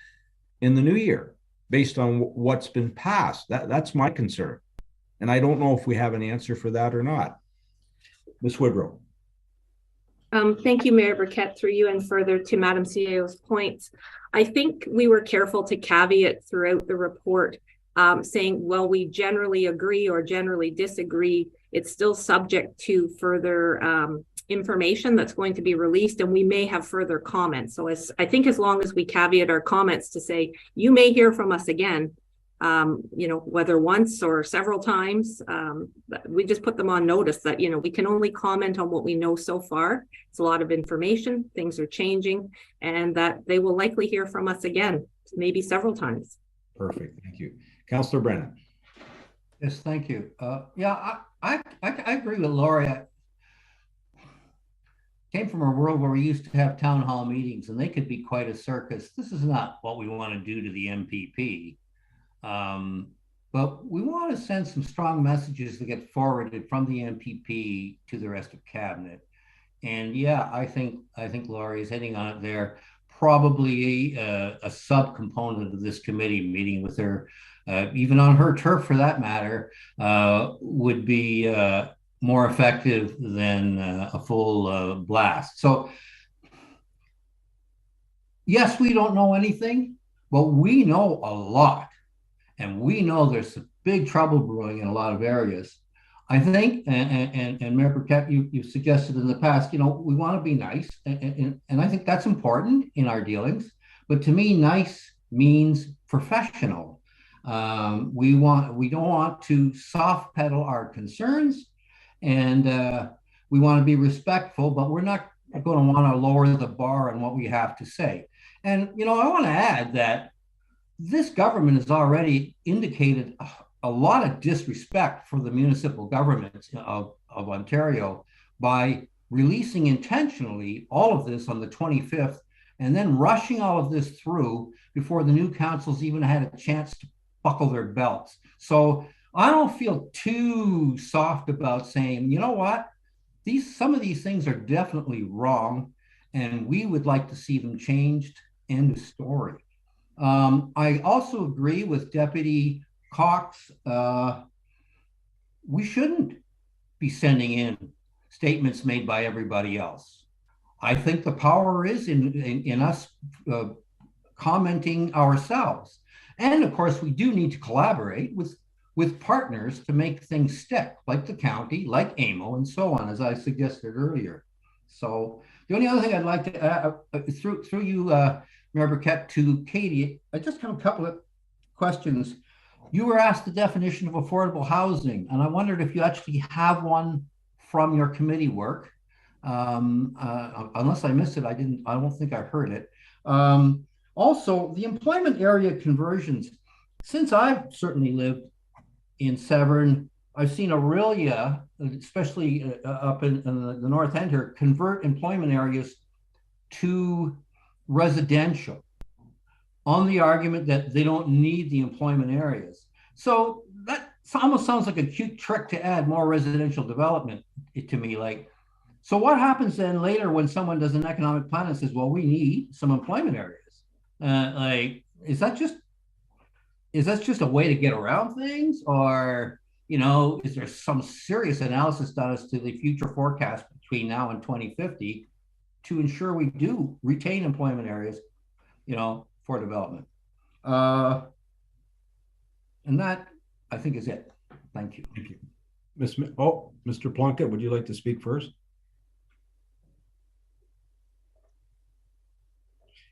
in the new year based on what's been passed. That's my concern. And I don't know if we have an answer for that or not. Ms. Woodrow. Thank you, Mayor Burkett, through you and further to Madam CAO's points. I think we were careful to caveat throughout the report saying, well, we generally agree or generally disagree. It's still subject to further information that's going to be released, and we may have further comments. So I think as long as we caveat our comments to say, you may hear from us again, whether once or several times. We just put them on notice that, we can only comment on what we know so far. It's a lot of information, things are changing, and that they will likely hear from us again, maybe several times. Perfect, thank you. Councillor Brennan. Yes, thank you. Yeah, I agree with Laurie. I came from a world where we used to have town hall meetings, and they could be quite a circus. This is not what we want to do to the MPP. But we want to send some strong messages that get forwarded from the MPP to the rest of cabinet. And yeah, I think Laurie is hitting on it there. Probably a subcomponent of this committee meeting with her, even on her turf for that matter, would be more effective than a full blast. So yes, we don't know anything, but we know a lot. And we know there's some big trouble brewing in a lot of areas. I think, and Mayor Burkett, you've suggested in the past, we want to be nice. And I think that's important in our dealings. But to me, nice means professional. We don't want to soft pedal our concerns, and we want to be respectful, but we're not going to want to lower the bar on what we have to say. And, I want to add that this government has already indicated a lot of disrespect for the municipal governments of Ontario by releasing intentionally all of this on the 25th and then rushing all of this through before the new councils even had a chance to buckle their belts. So I don't feel too soft about saying, you know what, some of these things are definitely wrong and we would like to see them changed. End of story. I also agree with Deputy Cox. We shouldn't be sending in statements made by everybody else. I think the power is in us commenting ourselves. And of course, we do need to collaborate with partners to make things stick, like the county, like AMO, and so on, as I suggested earlier. So the only other thing I'd like to add, through you, Mayor Burkett, to Katie, I just have a couple of questions. You were asked the definition of affordable housing, and I wondered if you actually have one from your committee work. Unless I missed it, I don't think I heard it. Also, the employment area conversions. Since I've certainly lived in Severn, I've seen Aurelia, especially up in the North End here, convert employment areas to residential on the argument that they don't need the employment areas. So that almost sounds like a cute trick to add more residential development to me. So what happens then later when someone does an economic plan and says, well, we need some employment areas? Is that just a way to get around things? Or, is there some serious analysis done as to the future forecast between now and 2050 to ensure we do retain employment areas, for development? And that, I think, is it. Thank you. Thank you. Mr. Plunkett, would you like to speak first?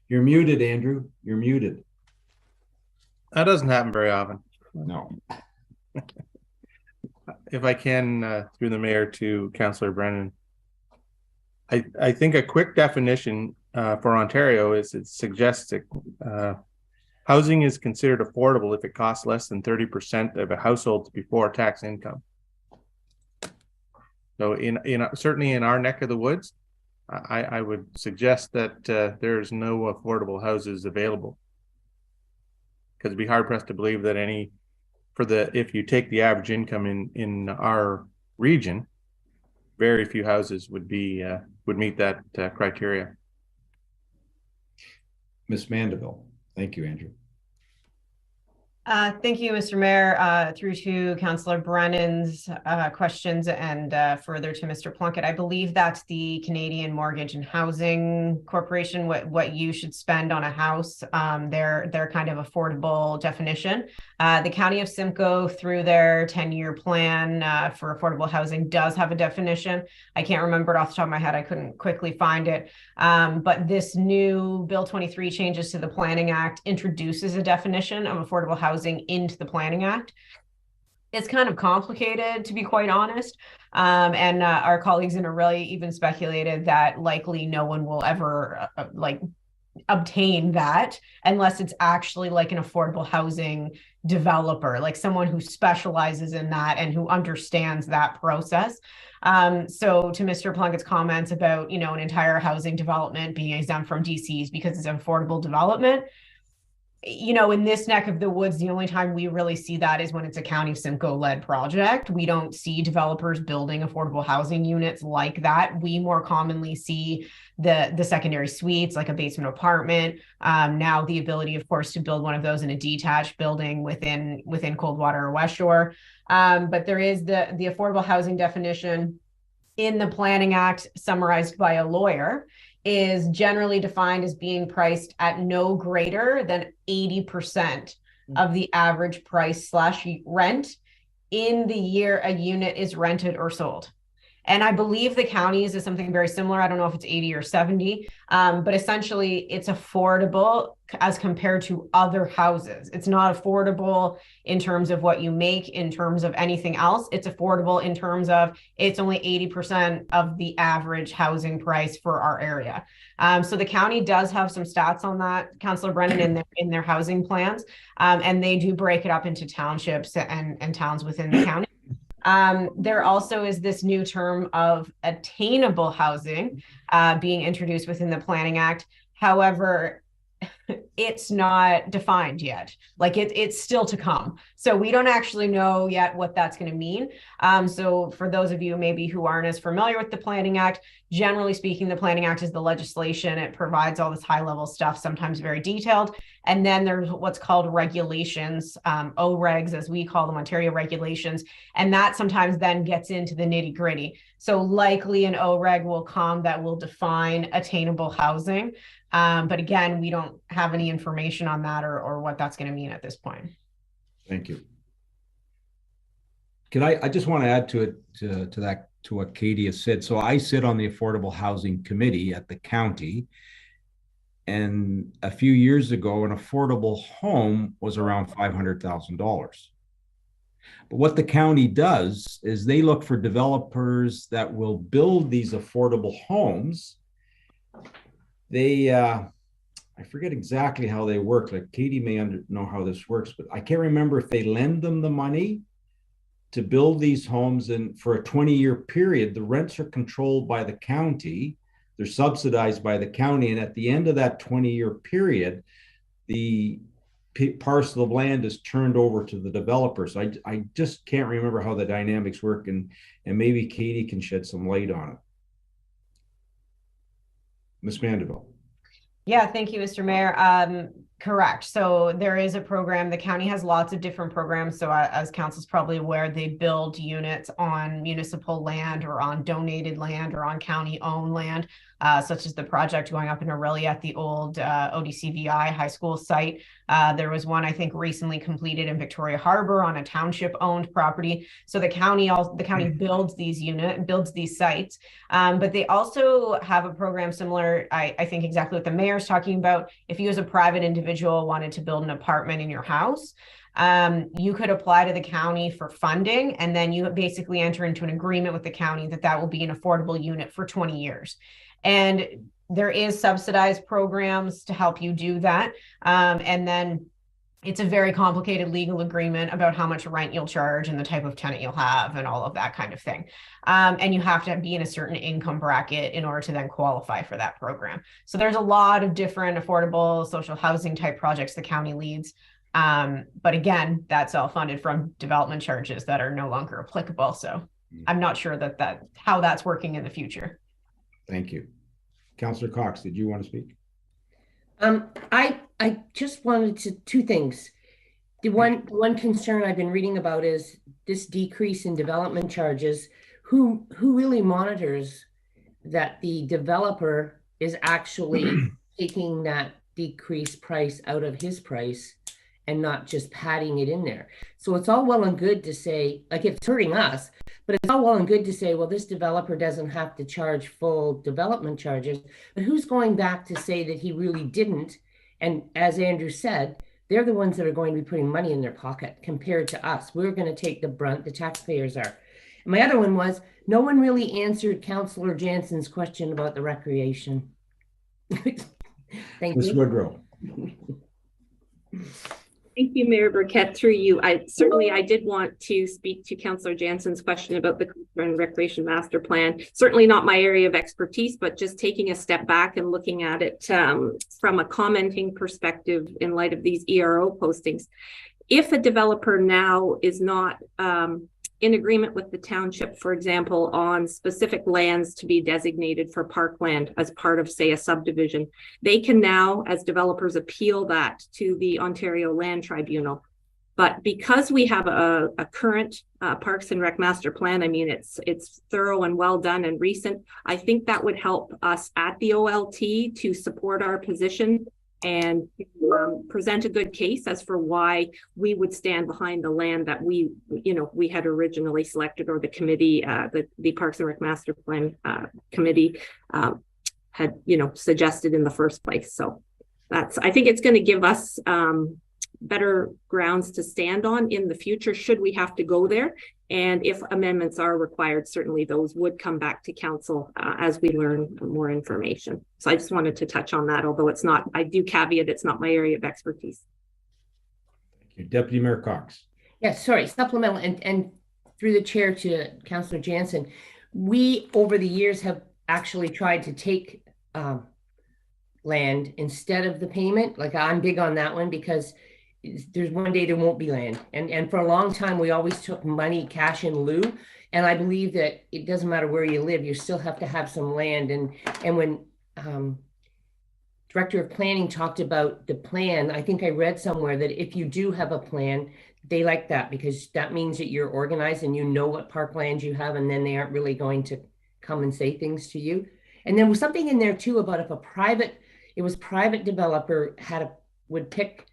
You're muted, Andrew. You're muted. That doesn't happen very often. No. If I can, through the mayor to Councillor Brennan, I think a quick definition for Ontario is it suggests that housing is considered affordable if it costs less than 30% of a household's before tax income. So certainly in our neck of the woods, I would suggest that there's no affordable houses available, because it'd be hard pressed to believe that if you take the average income in our region, very few houses would meet that criteria. Ms. Mandeville. Thank you, Andrew. Thank you, Mr. Mayor. Through to Councillor Brennan's questions and further to Mr. Plunkett. I believe that's the Canadian Mortgage and Housing Corporation, what you should spend on a house, their kind of affordable definition. The County of Simcoe, through their 10-year plan for affordable housing, does have a definition. I can't remember it off the top of my head. I couldn't quickly find it. But this new Bill 23 changes to the Planning Act introduces a definition of affordable housing housing into the Planning Act. It's kind of complicated, to be quite honest. And our colleagues in Aurelia even speculated that likely no one will ever obtain that unless it's actually like an affordable housing developer, like someone who specializes in that and who understands that process. So to Mr. Plunkett's comments about, an entire housing development being exempt from DCs because it's an affordable development, in this neck of the woods, the only time we really see that is when it's a County Simcoe-led project. We don't see developers building affordable housing units like that. We more commonly see the secondary suites, like a basement apartment. Now the ability, of course, to build one of those in a detached building within Coldwater or West Shore. But there is the affordable housing definition in the Planning Act, summarized by a lawyer, is generally defined as being priced at no greater than 80% of the average price / rent in the year a unit is rented or sold. And I believe the counties is something very similar. I don't know if it's 80 or 70, but essentially it's affordable as compared to other houses. It's not affordable in terms of what you make, in terms of anything else. It's affordable in terms of it's only 80% of the average housing price for our area. So the county does have some stats on that, Councillor Brennan, in their housing plans, and they do break it up into townships and towns within the county. There also is this new term of attainable housing being introduced within the Planning Act. However, it's not defined yet. Like it's still to come. So we don't actually know yet what that's going to mean. So for those of you maybe who aren't as familiar with the Planning Act, generally speaking, the Planning Act is the legislation. It provides all this high level stuff, sometimes very detailed. And then there's what's called regulations, OREGs, as we call them, Ontario regulations. And that sometimes then gets into the nitty gritty. So likely an OREG will come that will define attainable housing. But again, we don't have any information on that or what that's going to mean at this point. Thank you. I just want to add to what Katie has said. So I sit on the Affordable Housing Committee at the county. And a few years ago, an affordable home was around $500,000. But what the county does is they look for developers that will build these affordable homes. I forget exactly how they work. Like Katie may know how this works, but I can't remember if they lend them the money to build these homes, and for a 20-year period, the rents are controlled by the county. They're subsidized by the county. And at the end of that 20-year period, the parcel of land is turned over to the developer. So I just can't remember how the dynamics work, and maybe Katie can shed some light on it. Ms. Mandeville. Yeah, thank you, Mr. Mayor. Correct. So there is a program. The county has lots of different programs. So as council's probably aware, they build units on municipal land or on donated land or on county-owned land, such as the project going up in Aurelia at the old ODCVI high school site. There was one, I think, recently completed in Victoria Harbor on a township-owned property. So the county builds these sites, but they also have a program similar, I think exactly what the mayor's talking about. If you as a private individual wanted to build an apartment in your house, you could apply to the county for funding, and then you basically enter into an agreement with the county that will be an affordable unit for 20 years. And there is subsidized programs to help you do that. And then it's a very complicated legal agreement about how much rent you'll charge and the type of tenant you'll have and all of that kind of thing. And you have to be in a certain income bracket in order to then qualify for that program. So there's a lot of different affordable social housing type projects the county leads. But again, that's all funded from development charges that are no longer applicable. So I'm not sure how that's working in the future. Thank you. Councillor Cox, did you want to speak? I just wanted to two things. The one concern I've been reading about is this decrease in development charges. Who really monitors that the developer is actually taking that decreased price out of his price and not just padding it in there? So it's all well and good to say, like, it's hurting us, but it's all well and good to say, well, this developer doesn't have to charge full development charges, but who's going back to say that he really didn't? And as Andrew said, they're the ones that are going to be putting money in their pocket compared to us. We're going to take the brunt, the taxpayers are. And my other one was, no one really answered Councillor Jansen's question about the recreation. Thank Ms. you. Woodrow. Thank you, Mayor Burkett. Through you, I did want to speak to Councillor Jansen's question about the Culture and Recreation Master Plan. Certainly not my area of expertise, but just taking a step back and looking at it from a commenting perspective in light of these ERO postings. If a developer now is not in agreement with the township, for example, on specific lands to be designated for parkland as part of, say, a subdivision, they can now, as developers, appeal that to the Ontario Land Tribunal. But because we have a current Parks and Rec Master Plan, I mean, it's thorough and well done and recent, I think that would help us at the OLT to support our position and present a good case as for why we would stand behind the land that we had originally selected, or the committee, the Parks and Rec Master Plan committee had, suggested in the first place. So I think it's going to give us better grounds to stand on in the future, should we have to go there. And if amendments are required, certainly those would come back to council as we learn more information. So I just wanted to touch on that, although it's not, I do caveat, it's not my area of expertise. Thank you. Deputy Mayor Cox. Yes, sorry, supplemental, and through the chair to Councillor Jansen, we over the years have actually tried to take land instead of the payment. Like, I'm big on that one, because there's one day there won't be land. And for a long time, we always took money, cash in lieu. And I believe that it doesn't matter where you live, you still have to have some land. And when Director of Planning talked about the plan, I think I read somewhere that if you do have a plan, they like that, because that means that you're organized and you know what parklands you have, and then they aren't really going to come and say things to you. And there was something in there too about if private developer would pick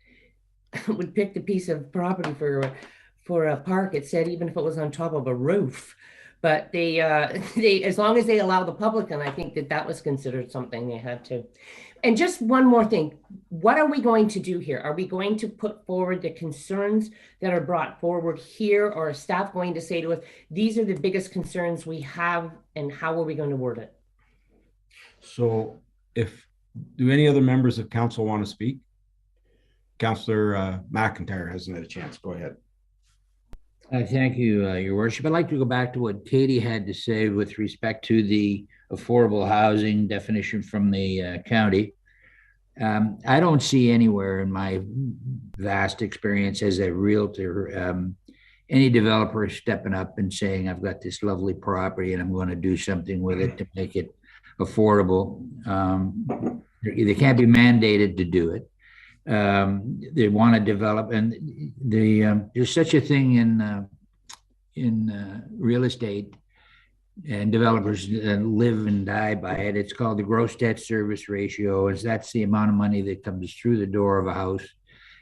the piece of property for a park, it said, even if it was on top of a roof. But they as long as they allow the public, and I think that was considered something they had to. And just one more thing, what are we going to do here? Are we going to put forward the concerns that are brought forward here, or is staff going to say to us, these are the biggest concerns we have, and how are we going to word it? So do any other members of council want to speak? Councillor McIntyre hasn't had a chance. Go ahead. Thank you, Your Worship. I'd like to go back to what Katie had to say with respect to the affordable housing definition from the county. I don't see anywhere in my vast experience as a realtor any developer stepping up and saying, I've got this lovely property and I'm going to do something with it to make it affordable. They can't be mandated to do it. They want to develop, and there's such a thing in real estate, and developers live and die by it. It's called the gross debt service ratio. That's the amount of money that comes through the door of a house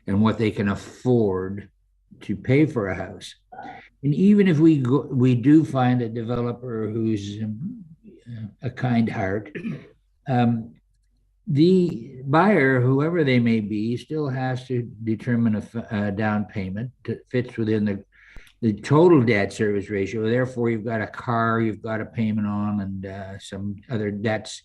and what they can afford to pay for a house. And even if we do find a developer who's a kind heart, the buyer, whoever they may be, still has to determine a down payment that fits within the total debt service ratio. Therefore, you've got a car, you've got a payment on, and some other debts.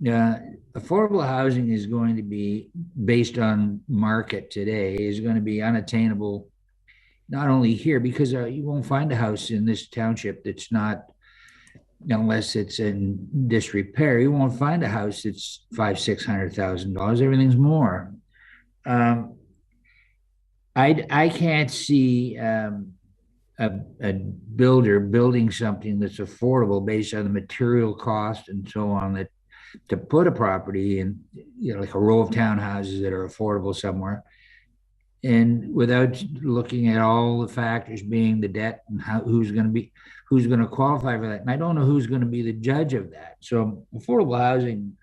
Affordable housing is going to be, based on market today, is going to be unattainable, not only here, because you won't find a house in this township that's not, unless it's in disrepair, you won't find a house that's $500,000-600,000. Everything's more. I can't see a builder building something that's affordable based on the material cost and so on, that to put a property in, like a row of townhouses that are affordable somewhere, and without looking at all the factors, being the debt and who's going to qualify for that. And I don't know who's going to be the judge of that. So affordable housing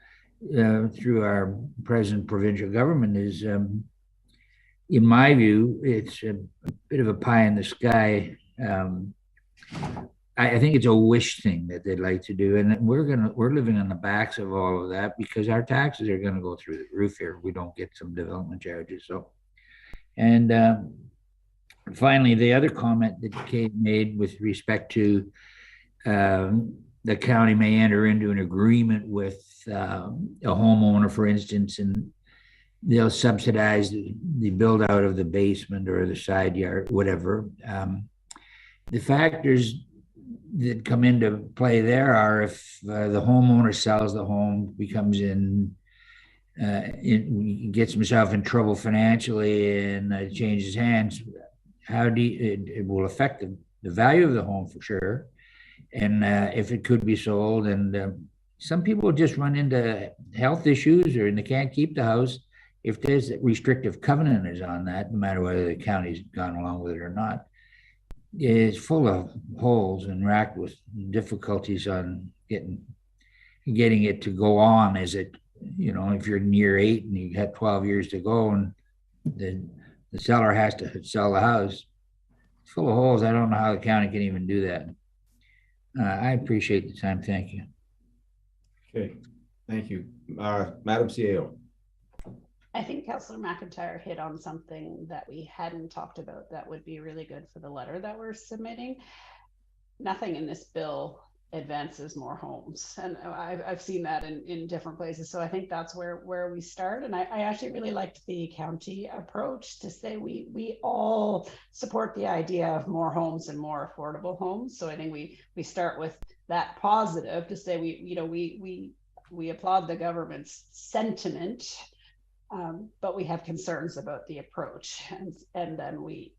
through our present provincial government is, in my view, it's a bit of a pie in the sky. I think it's a wish thing that they'd like to do, and we're living on the backs of all of that, because our taxes are going to go through the roof here if we don't get some development charges. So And finally, the other comment that Kate made with respect to the county may enter into an agreement with a homeowner, for instance, and they'll subsidize the build out of the basement or the side yard, whatever. The factors that come into play there are if the homeowner sells the home, becomes gets himself in trouble financially and changes hands, it will affect the value of the home for sure. And if it could be sold, and some people just run into health issues or they can't keep the house. If there's a restrictive covenant is on that, no matter whether the county's gone along with it or not, it's full of holes and racked with difficulties on getting it to go on. Is it, if you're in year 8 and you have 12 years to go and the seller has to sell the house, it's full of holes. I don't know how the county can even do that. I appreciate the time. Thank you. Okay, thank you. Madam CAO. I think Councillor McIntyre hit on something that we hadn't talked about that would be really good for the letter that we're submitting. Nothing in this bill advances more homes, and I've seen that in different places. So I think that's where we start. And I actually really liked the county approach to say we all support the idea of more homes and more affordable homes. So I think we start with that positive to say we applaud the government's sentiment. But we have concerns about the approach, and then we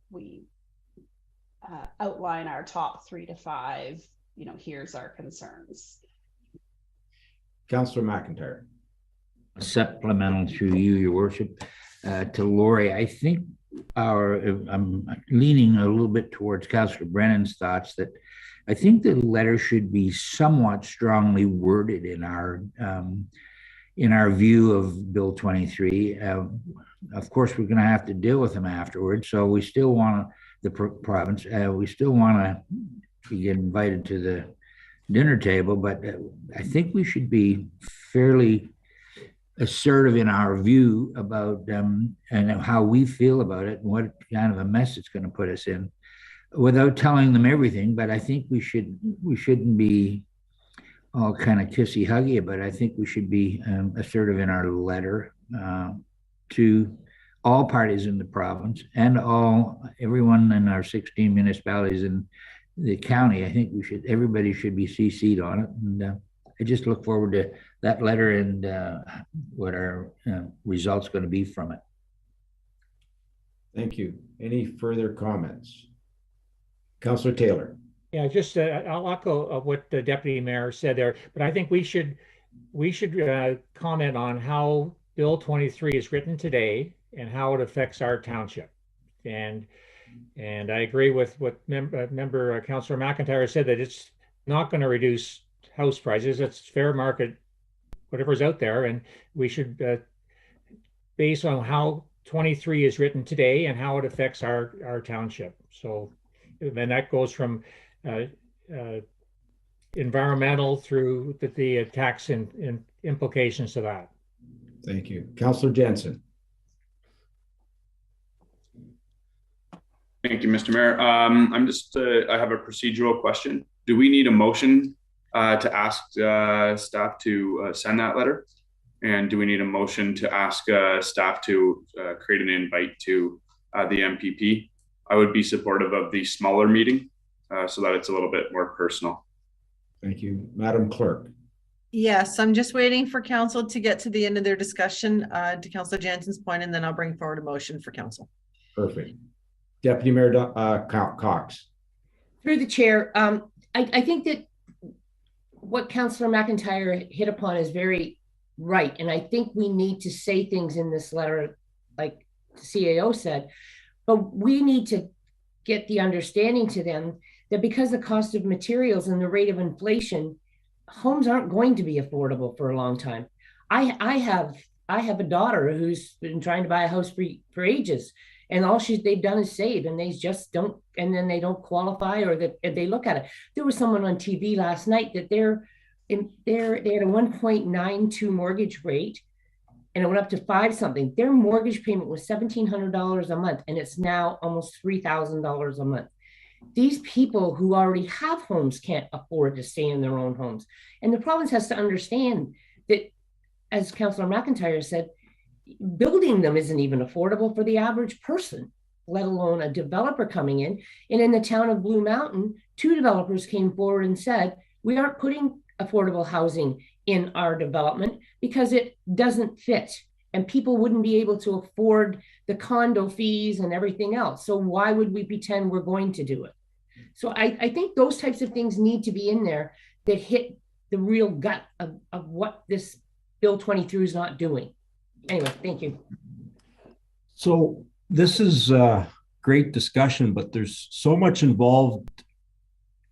outline our top 3 to 5. Here's our concerns. Councillor McIntyre. Supplemental through you, Your Worship, to Lori. I think I'm leaning a little bit towards Councillor Brennan's thoughts that I think the letter should be somewhat strongly worded in our view of Bill 23. Of course, we're going to have to deal with them afterwards. So we still want the province, we still want to get invited to the dinner table, but I think we should be fairly assertive in our view about them and how we feel about it and what kind of a mess it's going to put us in without telling them everything. But I think we shouldn't be all kind of kissy huggy, but I think we should be assertive in our letter to all parties in the province and everyone in our 16 municipalities in the county. I think everybody should be CC'd on it. And I just look forward to that letter and what our results going to be from it. Thank you. Any further comments? Councillor Taylor. Yeah, just I'll echo what the deputy mayor said there, but I think we should comment on how Bill 23 is written today and how it affects our township. And I agree with what member Councillor McIntyre said, that it's not going to reduce house prices. It's fair market, whatever's out there, and we should base on how 23 is written today and how it affects our township. So then that goes from environmental through the tax and implications to that. Thank you. Councillor Jensen. Thank you, Mr. Mayor. I have a procedural question. Do we need a motion to ask staff to send that letter? And do we need a motion to ask staff to create an invite to the MPP? I would be supportive of the smaller meeting so that it's a little bit more personal. Thank you. Madam Clerk. Yes, I'm just waiting for council to get to the end of their discussion to Councillor Jensen's point, and then I'll bring forward a motion for council. Perfect. Deputy Mayor Cox. Through the chair, I think that what Councillor McIntyre hit upon is very right. And I think we need to say things in this letter, like the CAO said, but we need to get the understanding to them that because the cost of materials and the rate of inflation, homes aren't going to be affordable for a long time. I have a daughter who's been trying to buy a house for ages, and all they've done is save, and they just don't, and then they don't qualify, or that they look at it. There was someone on TV last night that they had a 1.92 mortgage rate, and it went up to 5 something. Their mortgage payment was $1,700 a month, and it's now almost $3,000 a month. These people who already have homes can't afford to stay in their own homes. And the province has to understand that, as Councillor McIntyre said, building them isn't even affordable for the average person, let alone a developer coming in. And in the town of Blue Mountain, 2 developers came forward and said, we aren't putting affordable housing in our development because it doesn't fit, and people wouldn't be able to afford the condo fees and everything else. So why would we pretend we're going to do it? So I think those types of things need to be in there that hit the real gut of what this Bill 23 is not doing. Anyway, thank you. So this is a great discussion, but there's so much involved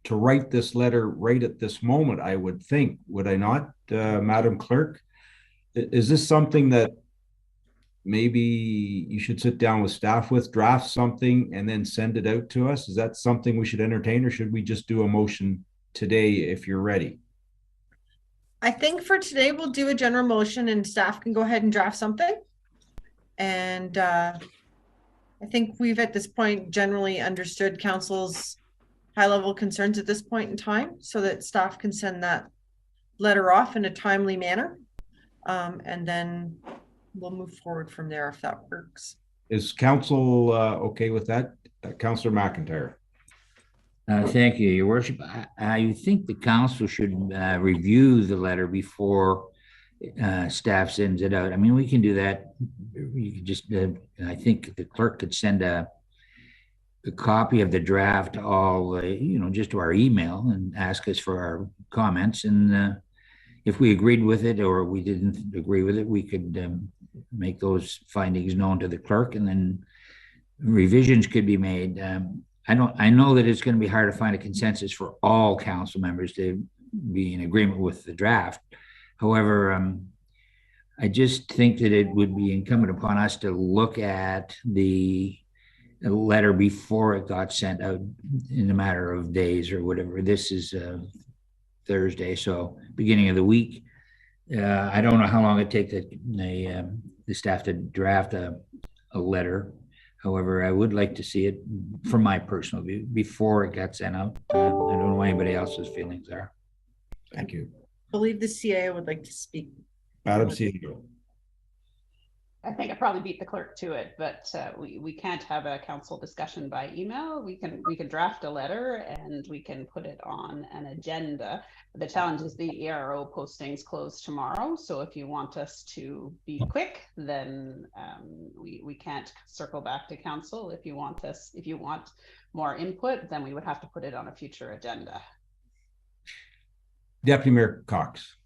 to write this letter right at this moment, I would think, would I not, Madam Clerk? Is this something that maybe you should sit down with staff with, draft something, and then send it out to us? Is that something we should entertain, or should we just do a motion today if you're ready? I think for today, we'll do a general motion and staff can go ahead and draft something. And I think we've at this point generally understood council's high-level concerns at this point in time, so that staff can send that letter off in a timely manner. And then we'll move forward from there if that works. Is council okay with that? Councillor McIntyre. Thank you, Your Worship. I think the council should review the letter before staff sends it out. I mean, we can do that. You could just, I think the clerk could send a copy of the draft all, just to our email and ask us for our comments. And if we agreed with it or we didn't agree with it, we could make those findings known to the clerk, and then revisions could be made. I know that it's going to be hard to find a consensus for all council members to be in agreement with the draft. However, I just think that it would be incumbent upon us to look at the letter before it got sent out in a matter of days or whatever. This is Thursday, so beginning of the week. I don't know how long it takes the staff to draft a letter. However, I would like to see it, from my personal view, before it got sent out. I don't know what anybody else's feelings are. Thank you. I believe the CAO would like to speak. Madam CAO. I think I probably beat the clerk to it, but we can't have a council discussion by email. We can draft a letter and we can put it on an agenda. The challenge is the ERO postings close tomorrow. So if you want us to be quick, then we can't circle back to council. If you want more input, then we would have to put it on a future agenda. Deputy Mayor Cox.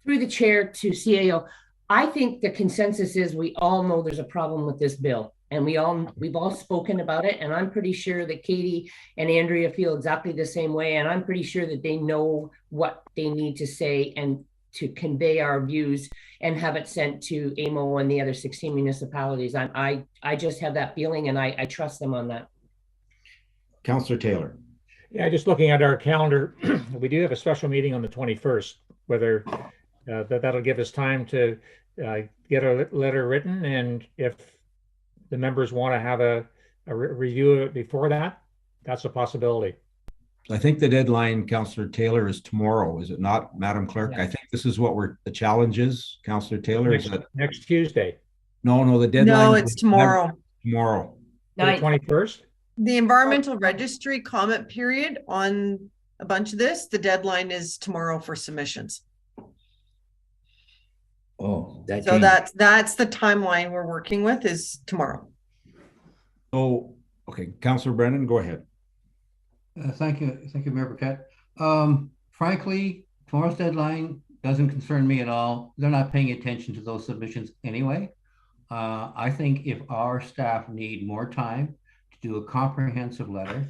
Through the chair to CAO, I think the consensus is we all know there's a problem with this bill, and we've all spoken about it, and I'm pretty sure that Katie and Andrea feel exactly the same way, and I'm pretty sure that they know what they need to say and to convey our views and have it sent to AMO and the other 16 municipalities. I just have that feeling, and I trust them on that. Councillor Taylor. Yeah, just looking at our calendar, we do have a special meeting on the 21st, whether that'll give us time to get a letter written, and if the members want to have a review of it before that, that's a possibility. I think the deadline, Councillor Taylor, is tomorrow, is it not, Madam Clerk? Yeah. I think this is what the challenge is, Councillor Taylor. Next Tuesday. No, the deadline. No, it's tomorrow. Tomorrow. The 21st? The environmental registry comment period on a bunch of this, the deadline is tomorrow for submissions. Oh, so that's the timeline we're working with, is tomorrow. So, okay, Councillor Brennan, go ahead. Thank you, Mayor Burkett. Frankly, tomorrow's deadline doesn't concern me at all. They're not paying attention to those submissions anyway. I think if our staff need more time to do a comprehensive letter,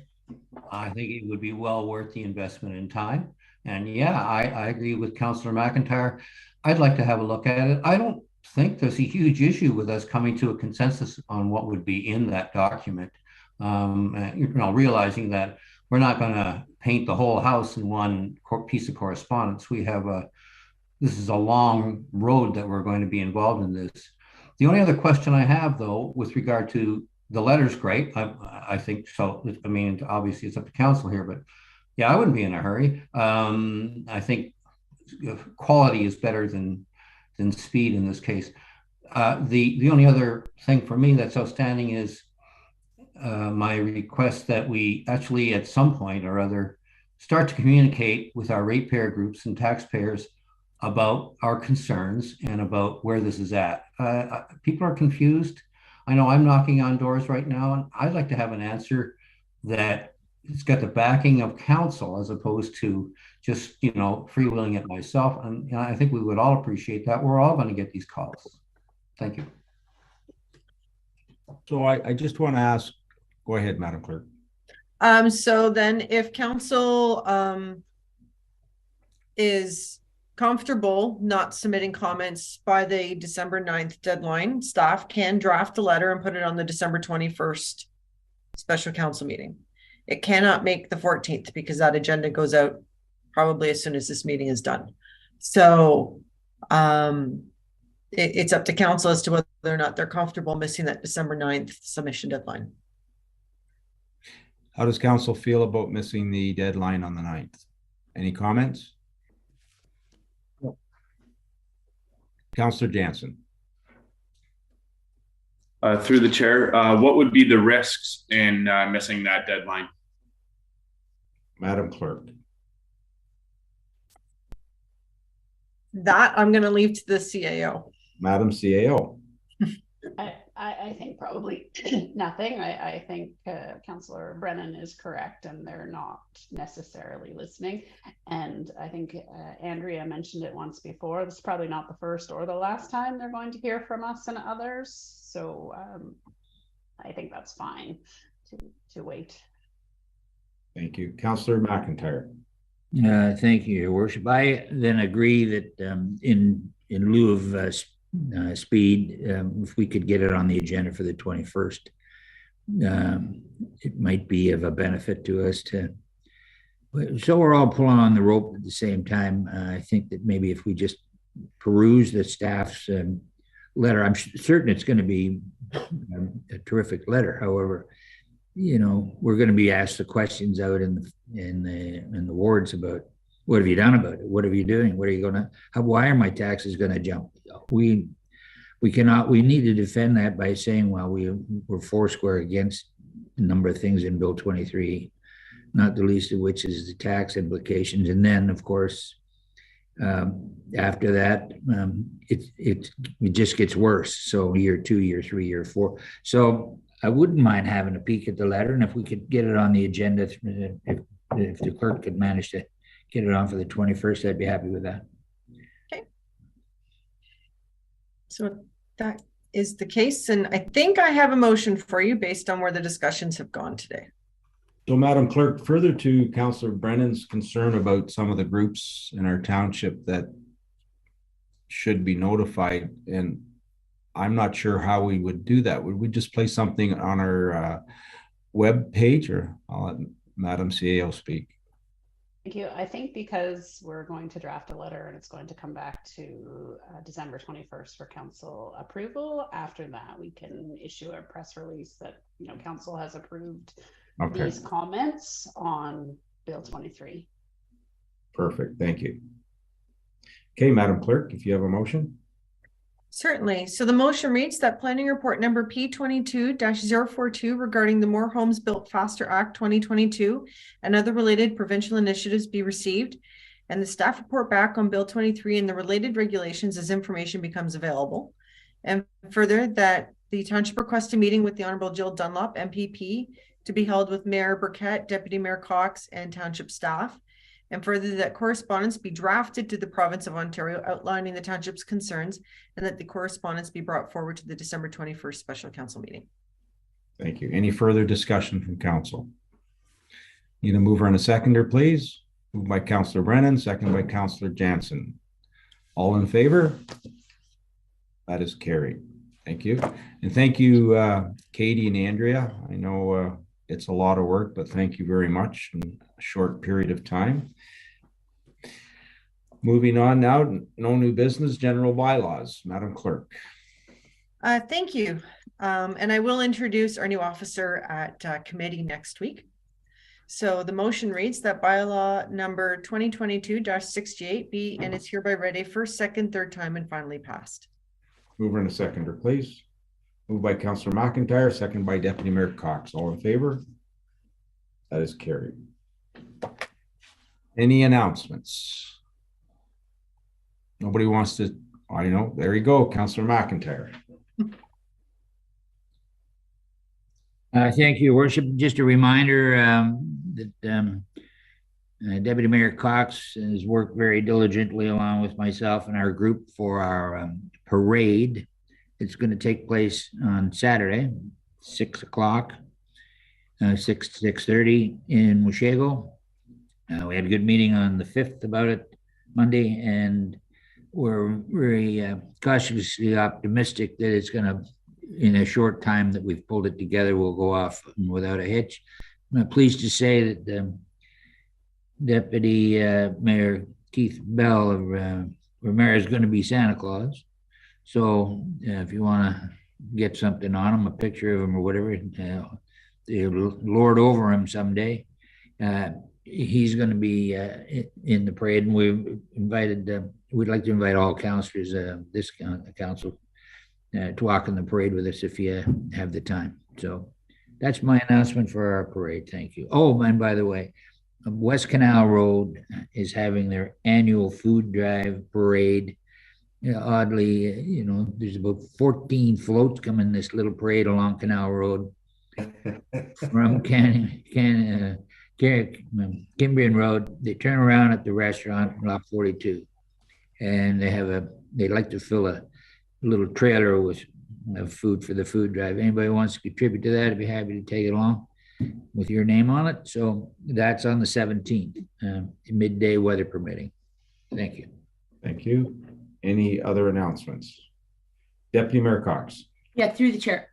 I think it would be well worth the investment in time. And yeah, I agree with Councillor McIntyre. I'd like to have a look at it. I don't think there's a huge issue with us coming to a consensus on what would be in that document. Realizing that we're not going to paint the whole house in one piece of correspondence. We have this is a long road that we're going to be involved in this. The only other question I have, though, with regard to the letter's great. I think so. I mean, obviously it's up to council here, but yeah, I wouldn't be in a hurry. I think quality is better than speed in this case. The only other thing for me that's outstanding is my request that we actually at some point or other start to communicate with our ratepayer groups and taxpayers about our concerns and about where this is at. People are confused. I know I'm knocking on doors right now, and I'd like to have an answer that it's got the backing of council as opposed to just, freewheeling it myself. And I think we would all appreciate that. We're all going to get these calls. Thank you. So I just want to ask, go ahead, Madam Clerk. So then if council is comfortable not submitting comments by the December 9th deadline, staff can draft a letter and put it on the December 21st special council meeting. It cannot make the 14th because that agenda goes out probably as soon as this meeting is done. So it's up to council as to whether or not they're comfortable missing that December 9th submission deadline. How does council feel about missing the deadline on the 9th? Any comments? Councillor Jansen. Through the chair, what would be the risks in missing that deadline? Madam Clerk. That I'm going to leave to the CAO. Madam CAO. I think probably nothing. I think Councillor Brennan is correct, and they're not necessarily listening. And I think Andrea mentioned it once before. This is probably not the first or the last time they're going to hear from us and others. So I think that's fine to wait. Thank you. Councillor McIntyre. Thank you, Your Worship. I then agree that in lieu of speed, if we could get it on the agenda for the 21st, it might be of a benefit to us so we're all pulling on the rope at the same time. I think that maybe if we just peruse the staff's letter, I'm certain it's going to be a terrific letter. However, we're going to be asked the questions out in the wards about what have you done about it? What are you doing? What are you going to? Why are my taxes going to jump? We need to defend that by saying, well, we're foursquare against a number of things in Bill 23, not the least of which is the tax implications. And then, of course, after that, it just gets worse. So year 2, year 3, year 4. So I wouldn't mind having a peek at the letter, and if we could get it on the agenda, if the clerk could manage to get it on for the 21st, I'd be happy with that. Okay. So that is the case, and I think I have a motion for you based on where the discussions have gone today. So, Madam Clerk, further to Councillor Brennan's concern about some of the groups in our township that should be notified, and I'm not sure how we would do that. Would we just place something on our web page, or I'll let Madam CAO speak? Thank you. I think because we're going to draft a letter and it's going to come back to December 21st for council approval. After that, we can issue a press release that council has approved these comments on Bill 23. Perfect. Thank you. Okay, Madam Clerk, if you have a motion. Certainly. So the motion reads that planning report number P22-042 regarding the More Homes Built Faster Act 2022 and other related provincial initiatives be received, and the staff report back on Bill 23 and the related regulations as information becomes available. And further, that the township requests a meeting with the Honorable Jill Dunlop, MPP, to be held with Mayor Burkett, Deputy Mayor Cox, and township staff. And further, that correspondence be drafted to the province of Ontario outlining the township's concerns, and that the correspondence be brought forward to the December 21st special council meeting. Thank you. Any further discussion from council? Need a mover and a seconder, please. Moved by Councillor Brennan, second by Councillor Jansen. All in favor? That is carried. Thank you. And thank you, Katie and Andrea. I know it's a lot of work, but thank you very much in a short period of time. Moving on now, no new business, general bylaws. Madam Clerk. Thank you. And I will introduce our new officer at committee next week. So the motion reads that bylaw number 2022-68 be and is hereby read a first, second, third time and finally passed. Mover and a seconder, please. Moved by Councillor McIntyre, second by Deputy Mayor Cox. All in favor? That is carried. Any announcements? Nobody wants to, I know, there you go, Councillor McIntyre. Thank you, Your Worship. Just a reminder that Deputy Mayor Cox has worked very diligently along with myself and our group for our parade. It's going to take place on Saturday, 6 o'clock, 6:30 in Mushego. We had a good meeting on the 5th about it Monday, and we're very cautiously optimistic that it's going to, in a short time that we've pulled it together, will go off without a hitch. I'm pleased to say that Deputy Mayor Keith Bell of Romero is going to be Santa Claus. So if you want to get something on him, a picture of him or whatever, lord over him someday. He's going to be in the parade, and we've invited, we'd like to invite all councillors, this council, to walk in the parade with us if you have the time. So that's my announcement for our parade. Thank you. Oh, and by the way, West Canal Road is having their annual food drive parade. Oddly, you know, there's about 14 floats coming this little parade along Canal Road from Cambrian Road. They turn around at the restaurant, Block 42, and they like to fill a little trailer with food for the food drive. Anybody wants to contribute to that, I'd be happy to take it along with your name on it. So that's on the 17th, midday, weather permitting. Thank you. Thank you. Any other announcements? Deputy Mayor Cox. Yeah, through the chair.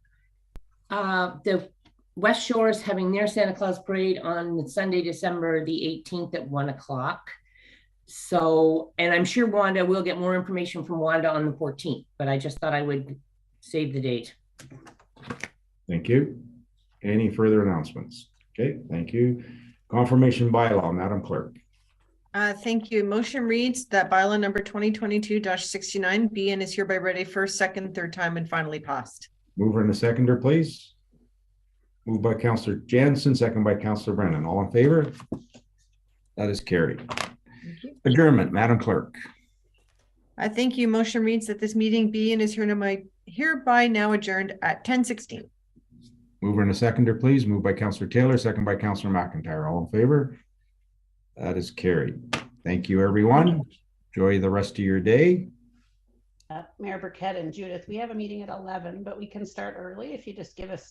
The West Shore is having their Santa Claus parade on Sunday, December the 18th at 1 o'clock. So, and I'm sure Wanda will get more information from Wanda on the 14th, but I just thought I would save the date. Thank you. Any further announcements? Okay, thank you. Confirmation bylaw, Madam Clerk. Thank you. Motion reads that bylaw number 2022-69 be and is hereby read a first, second, third time and finally passed. Mover and a seconder, please. Moved by Councillor Jansen, second by Councillor Brennan. All in favor? That is carried. Adjournment, Madam Clerk. Thank you. Motion reads that this meeting be and is hereby now adjourned at 10:16. Mover and a seconder, please. Moved by Councillor Taylor, second by Councillor McIntyre. All in favor? That is carried. Thank you, everyone. Enjoy the rest of your day. Mayor Burkett and Judith, we have a meeting at 11, but we can start early if you just give us